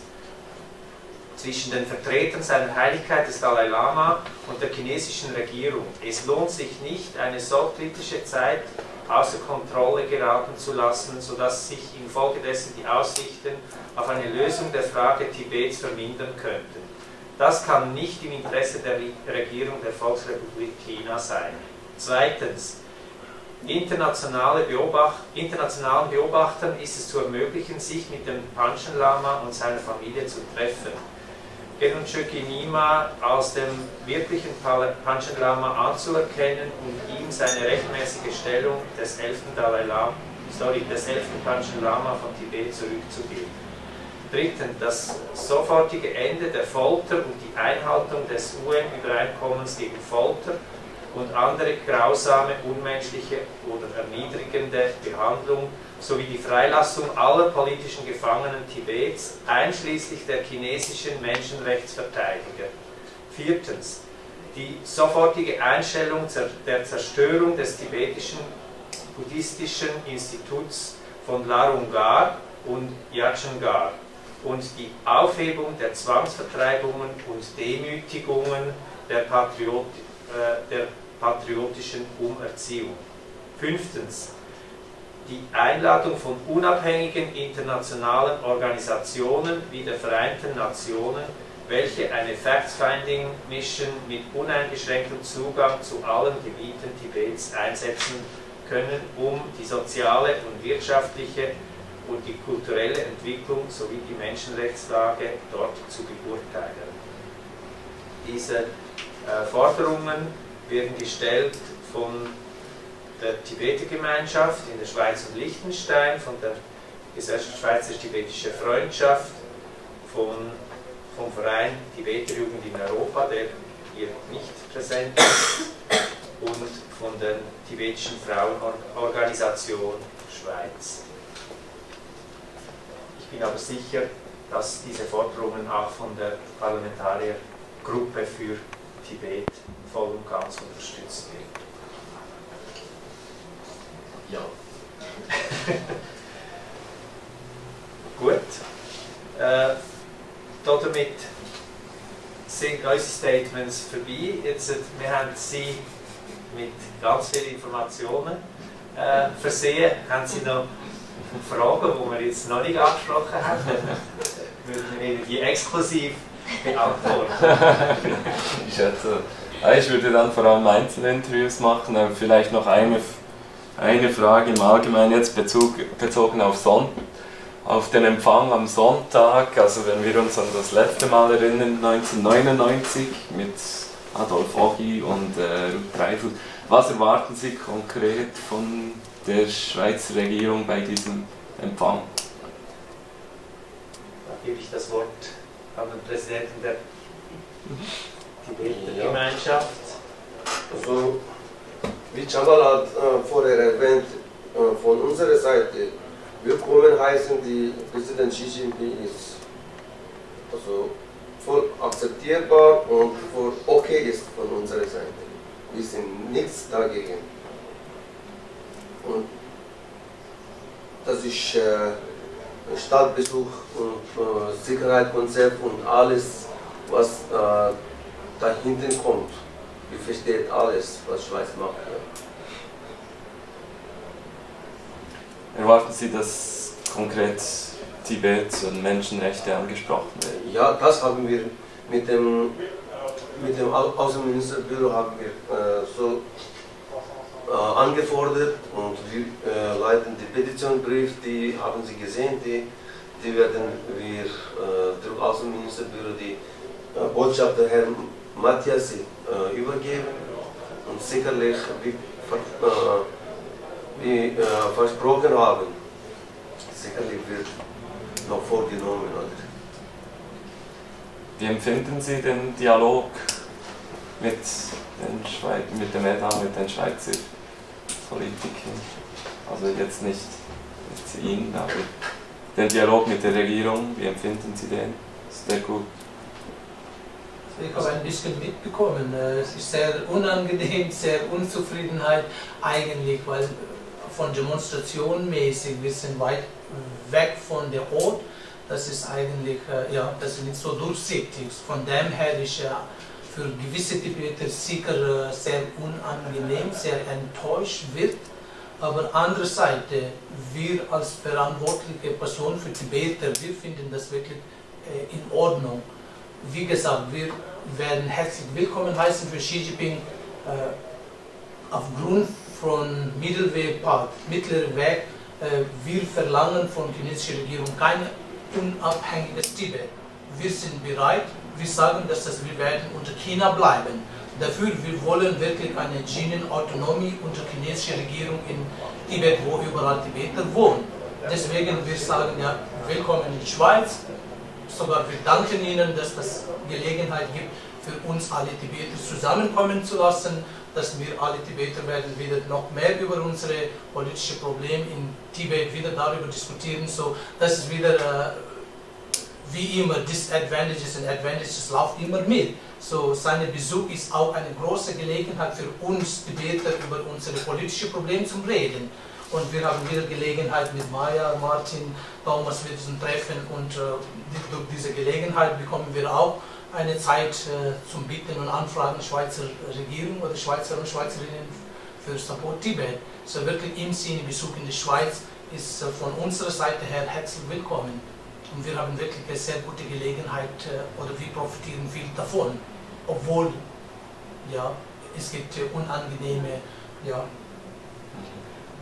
zwischen den Vertretern seiner Heiligkeit des Dalai Lama und der chinesischen Regierung. Es lohnt sich nicht, eine so kritische Zeit außer Kontrolle geraten zu lassen, sodass sich infolgedessen die Aussichten auf eine Lösung der Frage Tibets vermindern könnten. Das kann nicht im Interesse der Regierung der Volksrepublik China sein. Zweitens, internationalen Beobachtern ist es zu ermöglichen, sich mit dem Panchen Lama und seiner Familie zu treffen. Gelun Chökyi Nyima als dem wirklichen Panchen Lama anzuerkennen und ihm seine rechtmäßige Stellung des 11. Panchen Lama von Tibet zurückzugeben. Drittens, das sofortige Ende der Folter und die Einhaltung des UN-Übereinkommens gegen Folter und andere grausame, unmenschliche oder erniedrigende Behandlung sowie die Freilassung aller politischen Gefangenen Tibets, einschließlich der chinesischen Menschenrechtsverteidiger. Viertens, die sofortige Einstellung der Zerstörung des tibetischen buddhistischen Instituts von Larungar und Yachengar und die Aufhebung der Zwangsvertreibungen und Demütigungen der patriotischen Umerziehung. Fünftens, die Einladung von unabhängigen internationalen Organisationen wie der Vereinten Nationen, welche eine Fact-Finding-Mission mit uneingeschränktem Zugang zu allen Gebieten Tibets einsetzen können, um die soziale und wirtschaftliche und die kulturelle Entwicklung sowie die Menschenrechtslage dort zu beurteilen. Diese Forderungen werden gestellt von der Tibeter-Gemeinschaft in der Schweiz und Liechtenstein, von der Gesellschaft Schweizerisch-Tibetische Freundschaft, vom Verein Tibeter-Jugend in Europa, der hier nicht präsent ist, und von der tibetischen Frauenorganisation Schweiz. Ich bin aber sicher, dass diese Forderungen auch von der Parlamentariergruppe für Tibet voll und ganz unterstützt werden. Ja. Gut. Damit sind unsere Statements vorbei. Jetzt, wir haben Sie mit ganz vielen Informationen versehen. Haben Sie noch Fragen, die wir jetzt noch nicht angesprochen haben? Würden wir Ihnen die exklusiv beantworten? Ich schätze, ich würde dann vor allem Einzelinterviews machen, aber vielleicht noch eine Frage im Allgemeinen jetzt bezogen auf den Empfang am Sonntag. Also wenn wir uns an das letzte Mal erinnern, 1999 mit Adolf Ogi und Ruth Dreifel. Was erwarten Sie konkret von der Schweizer Regierung bei diesem Empfang? Da gebe ich das Wort an den Präsidenten der Tibeter-Gemeinschaft. Also, wie Chamal hat vorher erwähnt, von unserer Seite, willkommen heißen, die Präsident Xi Jinping ist also voll akzeptierbar und voll okay ist von unserer Seite. Wir sind nichts dagegen. Und das ist Stadtbesuch und Sicherheitskonzept und alles, was da hinten kommt. Wir verstehen alles, was Schweiz macht. Ja. Erwarten Sie, dass konkret Tibet und Menschenrechte angesprochen werden? Ja, das haben wir mit dem Außenministerbüro haben wir so angefordert und wir leiten die Petitionsbrief, die haben Sie gesehen, die werden wir dem Außenministerbüro die Botschafter Herrn Matthias übergeben und sicherlich, wie versprochen haben, sicherlich wird noch vorgenommen. Wie empfinden Sie den Dialog mit dem EDA, mit den Schweizer Politikern? Also jetzt nicht Ihnen, aber den Dialog mit der Regierung, wie empfinden Sie den? Ist der gut? Ich habe ein bisschen mitbekommen. Es ist sehr unangenehm, sehr Unzufriedenheit eigentlich, weil von Demonstrationen mäßig, wir sind weit weg von der Ort. Das ist eigentlich, das ist nicht so durchsichtig. Von dem her ist für gewisse Tibeter sicher sehr unangenehm, sehr enttäuscht wird. Aber andererseits, wir als verantwortliche Person für Tibeter, wir finden das wirklich in Ordnung. Wie gesagt, wir werden herzlich willkommen heißen für Xi Jinping aufgrund von Mittelweg, mittlerer Weg. Wir verlangen von der chinesischen Regierung kein unabhängiges Tibet. Wir sind bereit, wir sagen, dass wir werden unter China bleiben. Dafür, wir wollen wirklich eine Jinnen-Autonomie unter chinesischer Regierung in Tibet, wo überall Tibeter wohnen. Deswegen, wir sagen ja, willkommen in die Schweiz. Sogar wir danken Ihnen, dass es Gelegenheit gibt, für uns alle Tibeter zusammenkommen zu lassen, dass wir alle Tibeter werden wieder noch mehr über unsere politischen Probleme in Tibet wieder darüber diskutieren. So, das ist wieder wie immer, Disadvantages und Advantages laufen immer mit. So, sein Besuch ist auch eine große Gelegenheit für uns Tibeter über unsere politischen Probleme zu reden. Und wir haben wieder Gelegenheit mit Maya, Martin, Thomas wieder zu treffen und durch diese Gelegenheit bekommen wir auch eine Zeit zum Bitten und Anfragen Schweizer Regierung oder Schweizer und Schweizerinnen für Support Tibet. So wirklich im Sinne Besuch in die Schweiz ist von unserer Seite her herzlich willkommen. Und wir haben wirklich eine sehr gute Gelegenheit oder wir profitieren viel davon. Obwohl, ja, es gibt unangenehme, ja.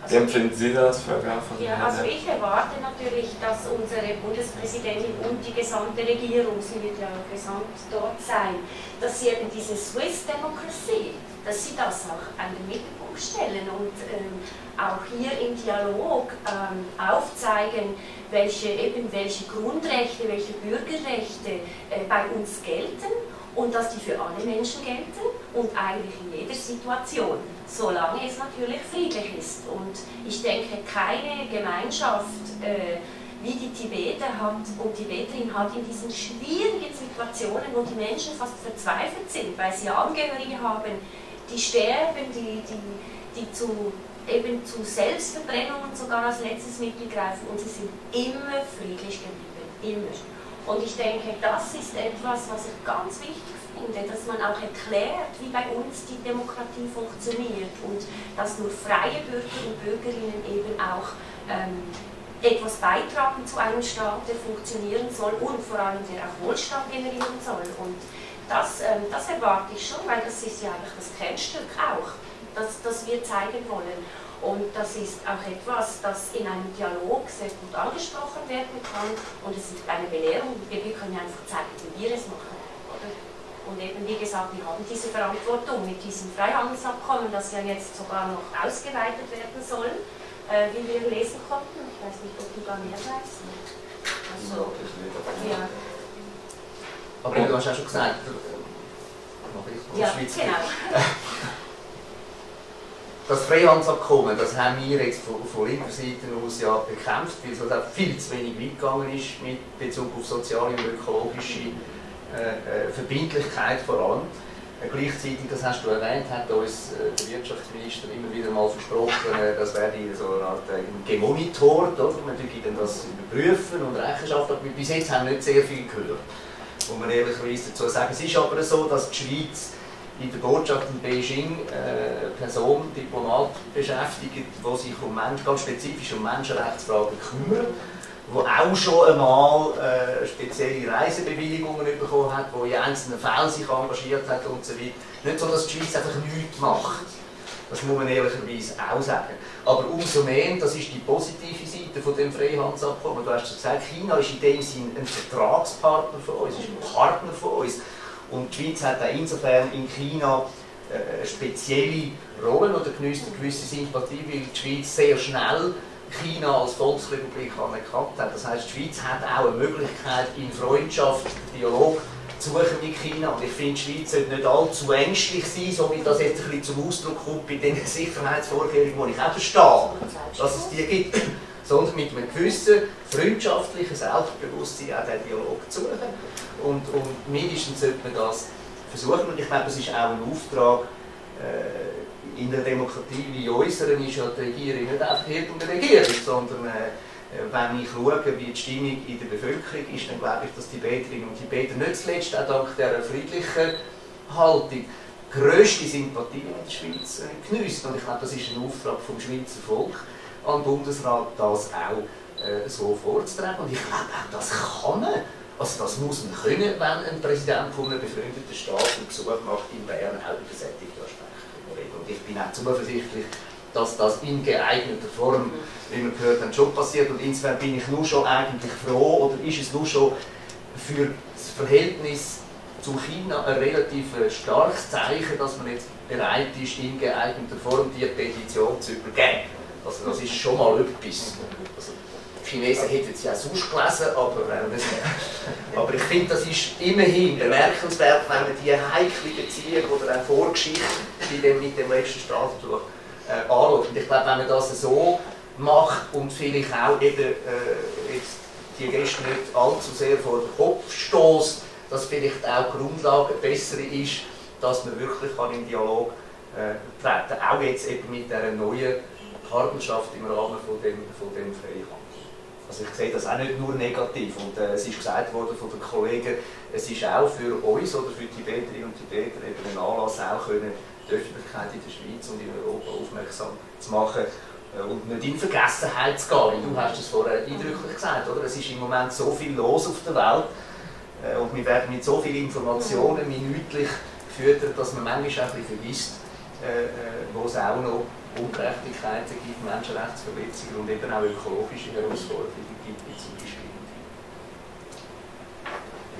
Wie empfinden Sie das, Frau Graf? Ja, also ich erwarte natürlich, dass unsere Bundespräsidentin und die gesamte Regierung, sie wird ja gesamt dort sein, dass sie eben diese Swiss Democracy, dass sie das auch an den Mittelpunkt stellen und auch hier im Dialog aufzeigen, welche Grundrechte, welche Bürgerrechte bei uns gelten und dass die für alle Menschen gelten und eigentlich in jeder Situation, solange es natürlich friedlich ist. Und ich denke, keine Gemeinschaft wie die Tibeter hat und Tibeterin hat in diesen schwierigen Situationen, wo die Menschen fast verzweifelt sind, weil sie Angehörige haben, die sterben, die zu Selbstverbrennungen sogar als letztes Mittel greifen und sie sind immer friedlich geblieben, immer. Und ich denke, das ist etwas, was ich ganz wichtig finde, dass man auch erklärt, wie bei uns die Demokratie funktioniert und dass nur freie Bürger und Bürgerinnen eben auch etwas beitragen zu einem Staat, der funktionieren soll und vor allem der auch Wohlstand generieren soll. Und das erwarte ich schon, weil das ist ja eigentlich das Kernstück auch, das wir zeigen wollen. Und das ist auch etwas, das in einem Dialog sehr gut angesprochen werden kann. Und es ist eine Belehrung, wir können einfach zeigen, wie wir es machen. Oder? Und eben, wie gesagt, wir haben diese Verantwortung mit diesem Freihandelsabkommen, das ja jetzt sogar noch ausgeweitet werden soll, wie wir lesen konnten. Ich weiß nicht, ob du da mehr weißt. Also, ja. Aber du hast auch schon gesagt, ja, genau. Das Freihandelsabkommen, das haben wir jetzt von linker Seite aus ja bekämpft, weil es halt auch viel zu wenig weit gegangen ist mit Bezug auf soziale und ökologische Verbindlichkeit vor allem. Gleichzeitig, das hast du erwähnt, hat uns der Wirtschaftsminister immer wieder mal versprochen, das werde so eine Art gemonitort, oder? Man würde dann das überprüfen und Rechenschaft, aber bis jetzt haben wir nicht sehr viel gehört, muss man ehrlicherweise dazu sagen. Es ist aber so, dass die Schweiz in der Botschaft in Beijing Person, Diplomat beschäftigt, die sich ganz spezifisch um Menschenrechtsfragen kümmern, die auch schon einmal spezielle Reisebewilligungen bekommen hat, die in einzelnen Fällen sich engagiert hat und so weiter. Nicht so, dass die Schweiz einfach nichts macht. Das muss man ehrlicherweise auch sagen. Aber umso mehr, das ist die positive Seite von dem Freihandelsabkommen. Du hast gesagt, China ist in dem Sinn ein Vertragspartner von uns, ist ein Partner von uns. Und die Schweiz hat auch insofern in China eine spezielle Rolle oder genießt eine gewisse Sympathie, weil die Schweiz sehr schnell China als Volksrepublik anerkannt hat. Das heisst, die Schweiz hat auch eine Möglichkeit, in Freundschaft, Dialog zu suchen mit China. Und ich finde, die Schweiz sollte nicht allzu ängstlich sein, so wie das jetzt ein bisschen zum Ausdruck kommt bei den Sicherheitsvorkehrungen, die ich auch verstehe, dass es die gibt, sondern mit einem gewissen freundschaftlichen Selbstbewusstsein auch diesen Dialog zu suchen. Und mindestens sollte man das versuchen. Und ich glaube, es ist auch ein Auftrag in der Demokratie wie unseren, ist ja die Regierung nicht einfach irgendeine Regierung, sondern wenn ich schaue, wie die Stimmung in der Bevölkerung ist, dann glaube ich, dass die Tibeterinnen und Tibeter nicht zuletzt auch dank dieser friedlichen Haltung grösste Sympathie in der Schweiz geniessen. Und ich glaube, das ist ein Auftrag vom Schweizer Volk an den Bundesrat, das auch so vorzutragen. Und ich glaube, auch das kann man. Also das muss man können, wenn ein Präsident von einem befreundeten Staat einen Besuch macht in Bern, auch über solche Aspekte reden. Und ich bin auch zuversichtlich, dass das in geeigneter Form, wie wir gehört haben, schon passiert. Und insofern bin ich nur schon eigentlich froh, oder ist es nur schon für das Verhältnis zu China ein relativ starkes Zeichen, dass man jetzt bereit ist, in geeigneter Form die Petition zu übergeben. Also das ist schon mal etwas. Also, die Chinesen hätten es ja sonst gelesen, aber ich finde, das ist immerhin bemerkenswert, wenn man die heikle Beziehung oder auch Vorgeschichte mit dem letzten Staatsbesuch anschaut. Und ich glaube, wenn man das so macht und vielleicht auch eben, jetzt die Gäste nicht allzu sehr vor den Kopf stößt, dass vielleicht auch die Grundlage bessere ist, dass man wirklich in Dialog treten kann. Auch jetzt eben mit dieser neuen Partnerschaft im Rahmen von dem Freihandel. Also ich sehe das auch nicht nur negativ. Und es ist gesagt worden von den Kollegen, es ist auch für uns oder für die Tibeterinnen und Tibeter eben ein Anlass, auch können, die Öffentlichkeit in der Schweiz und in Europa aufmerksam zu machen und nicht in Vergessenheit zu gehen. Du hast es vorher eindrücklich gesagt, oder? Es ist im Moment so viel los auf der Welt und wir werden mit so vielen Informationen minütlich gefüttert, dass man manchmal auch ein bisschen vergisst, wo es auch noch Ungerechtigkeiten gibt, Menschenrechtsverletzungen und eben auch ökologische Herausforderungen gibt, wie zum Beispiel.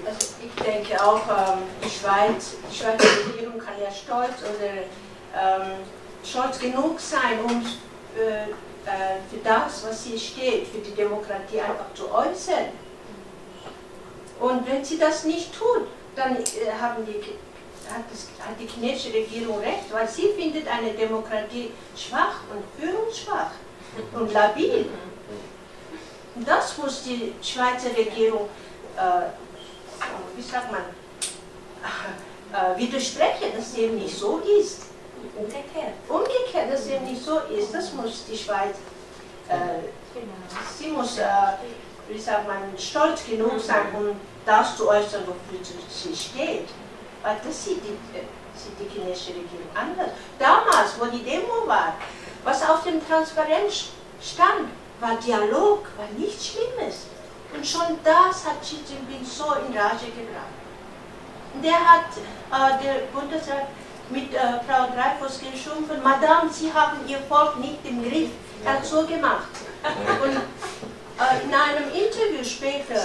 Also ich denke auch, die Schweizer Regierung kann ja stolz genug sein, um für das, was hier steht, für die Demokratie einfach zu äußern. Und wenn sie das nicht tut, dann hat die chinesische Regierung recht, weil sie findet eine Demokratie schwach und führungsschwach und labil. Und das muss die Schweizer Regierung, wie sagt man, widersprechen, dass es eben nicht so ist. Umgekehrt, dass es eben nicht so ist, das muss die Schweiz, sie muss, wie sagt man, stolz genug sein, um das zu äußern, wofür sie steht. Weil das sieht die chinesische Regierung anders. Damals, wo die Demo war, was auf dem Transparenz stand, war Dialog, war nichts Schlimmes. Und schon das hat Xi Jinping so in Rage gebracht. Und der Bundesrat mit Frau Dreyfus geschumpft, Madame, Sie haben Ihr Volk nicht im Griff. Er hat so gemacht. Und in einem Interview später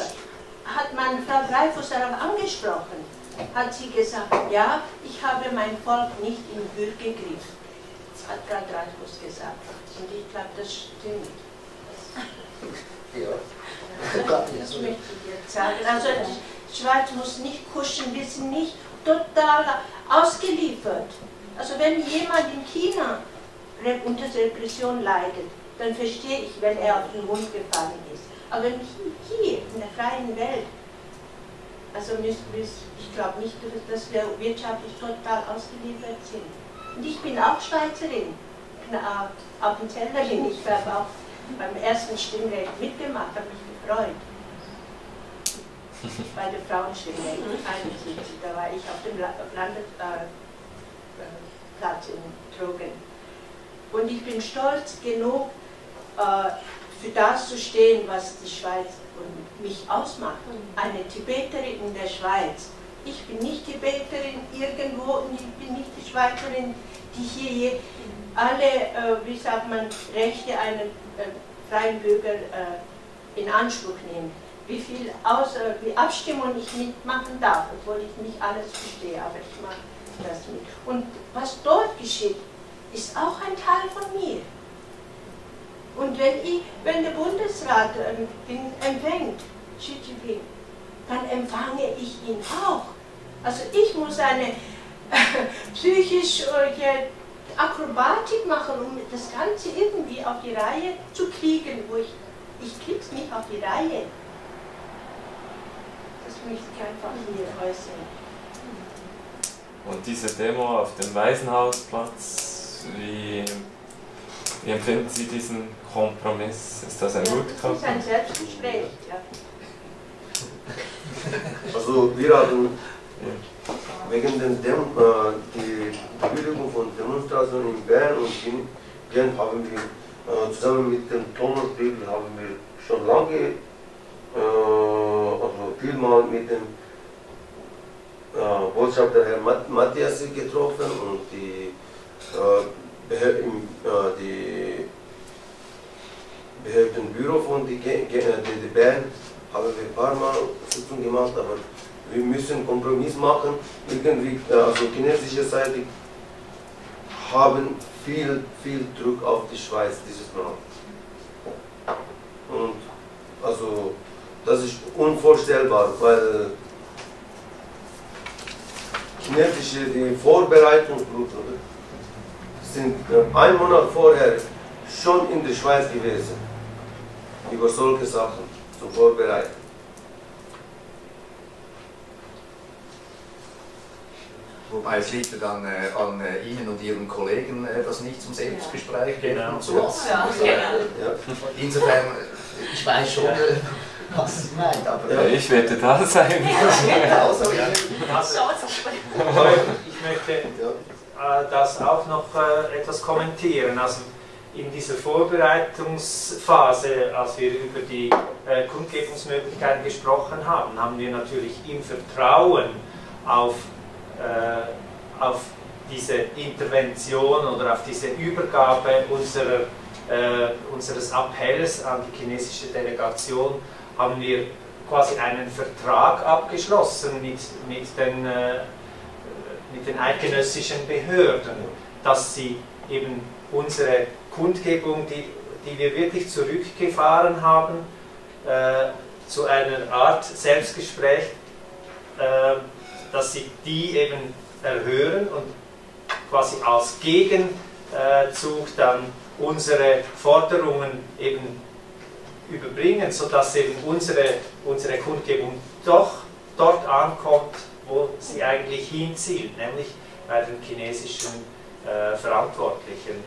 hat man Frau Dreyfus darauf angesprochen. Hat sie gesagt, ja, ich habe mein Volk nicht im Würgegriff. Das hat Frau Dreyfus gesagt. Und ich glaube, das stimmt. Ja. Das möchte ich jetzt sagen. Also die Schweiz muss nicht kuschen, wir sind nicht total ausgeliefert. Also wenn jemand in China unter Repression leidet, dann verstehe ich, wenn er auf den Mund gefallen ist. Aber hier, in der freien Welt, also ich glaube nicht, dass wir wirtschaftlich total ausgeliefert sind. Und ich bin auch Schweizerin, Appenzellerin. Ich habe auch beim ersten Stimmrecht mitgemacht, habe mich gefreut. Bei der Frauenstimmrecht, 71, da war ich auf dem Platz in Trogen. Und ich bin stolz genug, für das zu stehen, was die Schweiz und mich ausmacht. Eine Tibeterin in der Schweiz. Ich bin nicht Tibeterin irgendwo und ich bin nicht die Schweizerin, die hier alle, wie sagt man, Rechte eines freien Bürger in Anspruch nehmen. Wie Abstimmung ich mitmachen darf, obwohl ich nicht alles verstehe, aber ich mache das mit. Und was dort geschieht, ist auch ein Teil von mir. Und wenn der Bundesrat empfängt, Xi Jinping, dann empfange ich ihn auch. Also ich muss eine psychische Akrobatik machen, um das Ganze irgendwie auf die Reihe zu kriegen, wo ich krieg's nicht auf die Reihe. Das möchte ich einfach hier äußern. Und diese Demo auf dem Waisenhausplatz, wie empfinden Sie diesen Kompromiss? Ist das ein guter Kompromiss? Das ist ein Selbstgespräch, ja. Also wir haben wegen die Bewilligung von Demonstrationen in Bern und in Genf haben wir zusammen mit dem Thomas Debel haben wir schon lange, also vielmal mit dem Botschafter Herr Matthias getroffen und die Behördenbüro von die Bern haben wir ein paar Mal Sitzungen gemacht, aber wir müssen Kompromiss machen. Irgendwie, also chinesische Seite haben viel Druck auf die Schweiz dieses Mal. Und also das ist unvorstellbar, weil chinesische die Vorbereitungsgruppen sind einen Monat vorher schon in der Schweiz gewesen über solche Sachen zu vorbereiten. Wobei es liegt dann an Ihnen und Ihren Kollegen, das nicht zum Selbstgespräch Genau. zu lassen. Ja, Also, Ja. insofern, ich weiß schon, was Sie meint, aber Ja, ich werde da sein. genauso. Ich möchte das auch noch etwas kommentieren. Also in dieser Vorbereitungsphase, als wir über die Kundgebungsmöglichkeiten gesprochen haben, haben wir natürlich im Vertrauen auf diese Intervention oder auf diese Übergabe unseres Appells an die chinesische Delegation, haben wir quasi einen Vertrag abgeschlossen mit den eidgenössischen Behörden, dass sie eben unsere Kundgebung, die wir wirklich zurückgefahren haben, zu einer Art Selbstgespräch, dass sie die eben erhören und quasi als Gegenzug dann unsere Forderungen eben überbringen, sodass eben unsere Kundgebung doch dort ankommt, wo sie eigentlich hinzielt, nämlich bei den chinesischen Verantwortlichen.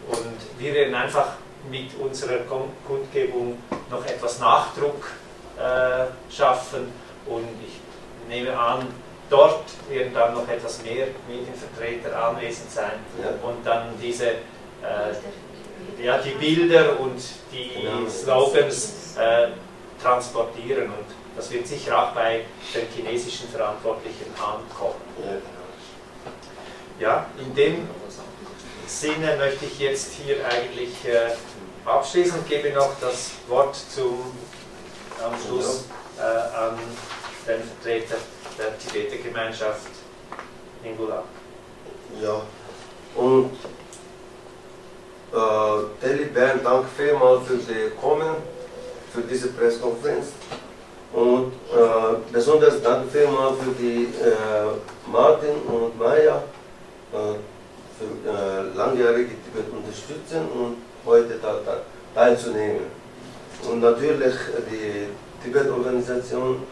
Und wir werden einfach mit unserer Kundgebung noch etwas Nachdruck schaffen und ich nehme an, dort werden dann noch etwas mehr Medienvertreter anwesend sein und dann diese die Bilder und die Slogans transportieren und das wird sicher auch bei den chinesischen Verantwortlichen ankommen. Ja, in dem Sinne möchte ich jetzt hier eigentlich abschließen und gebe noch das Wort am Schluss an den Vertreter der Tibeter-Gemeinschaft in Gulag. Ja, und Tele Bern, danke vielmals für das Kommen, für diese Pressekonferenz. Und besonders danke vielmals für die Martin und Maya für langjährige Tibet unterstützen und heute teilzunehmen. Und natürlich die Tibet-Organisation,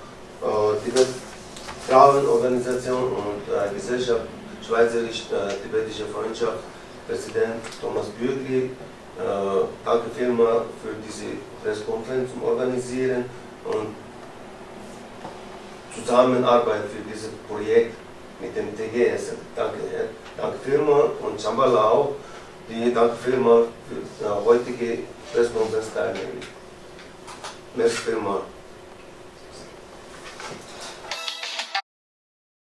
Tibet-Frauenorganisation und Gesellschaft Schweizerisch-Tibetische Freundschaft, Präsident Thomas Bürgli, danke vielmals für diese Pressekonferenz zum Organisieren und Zusammenarbeit für dieses Projekt mit dem TGS. Danke vielmals und Shambhala auch, danke vielmals für die heutige Pressekonferenz teilnehmen. Merci vielmals.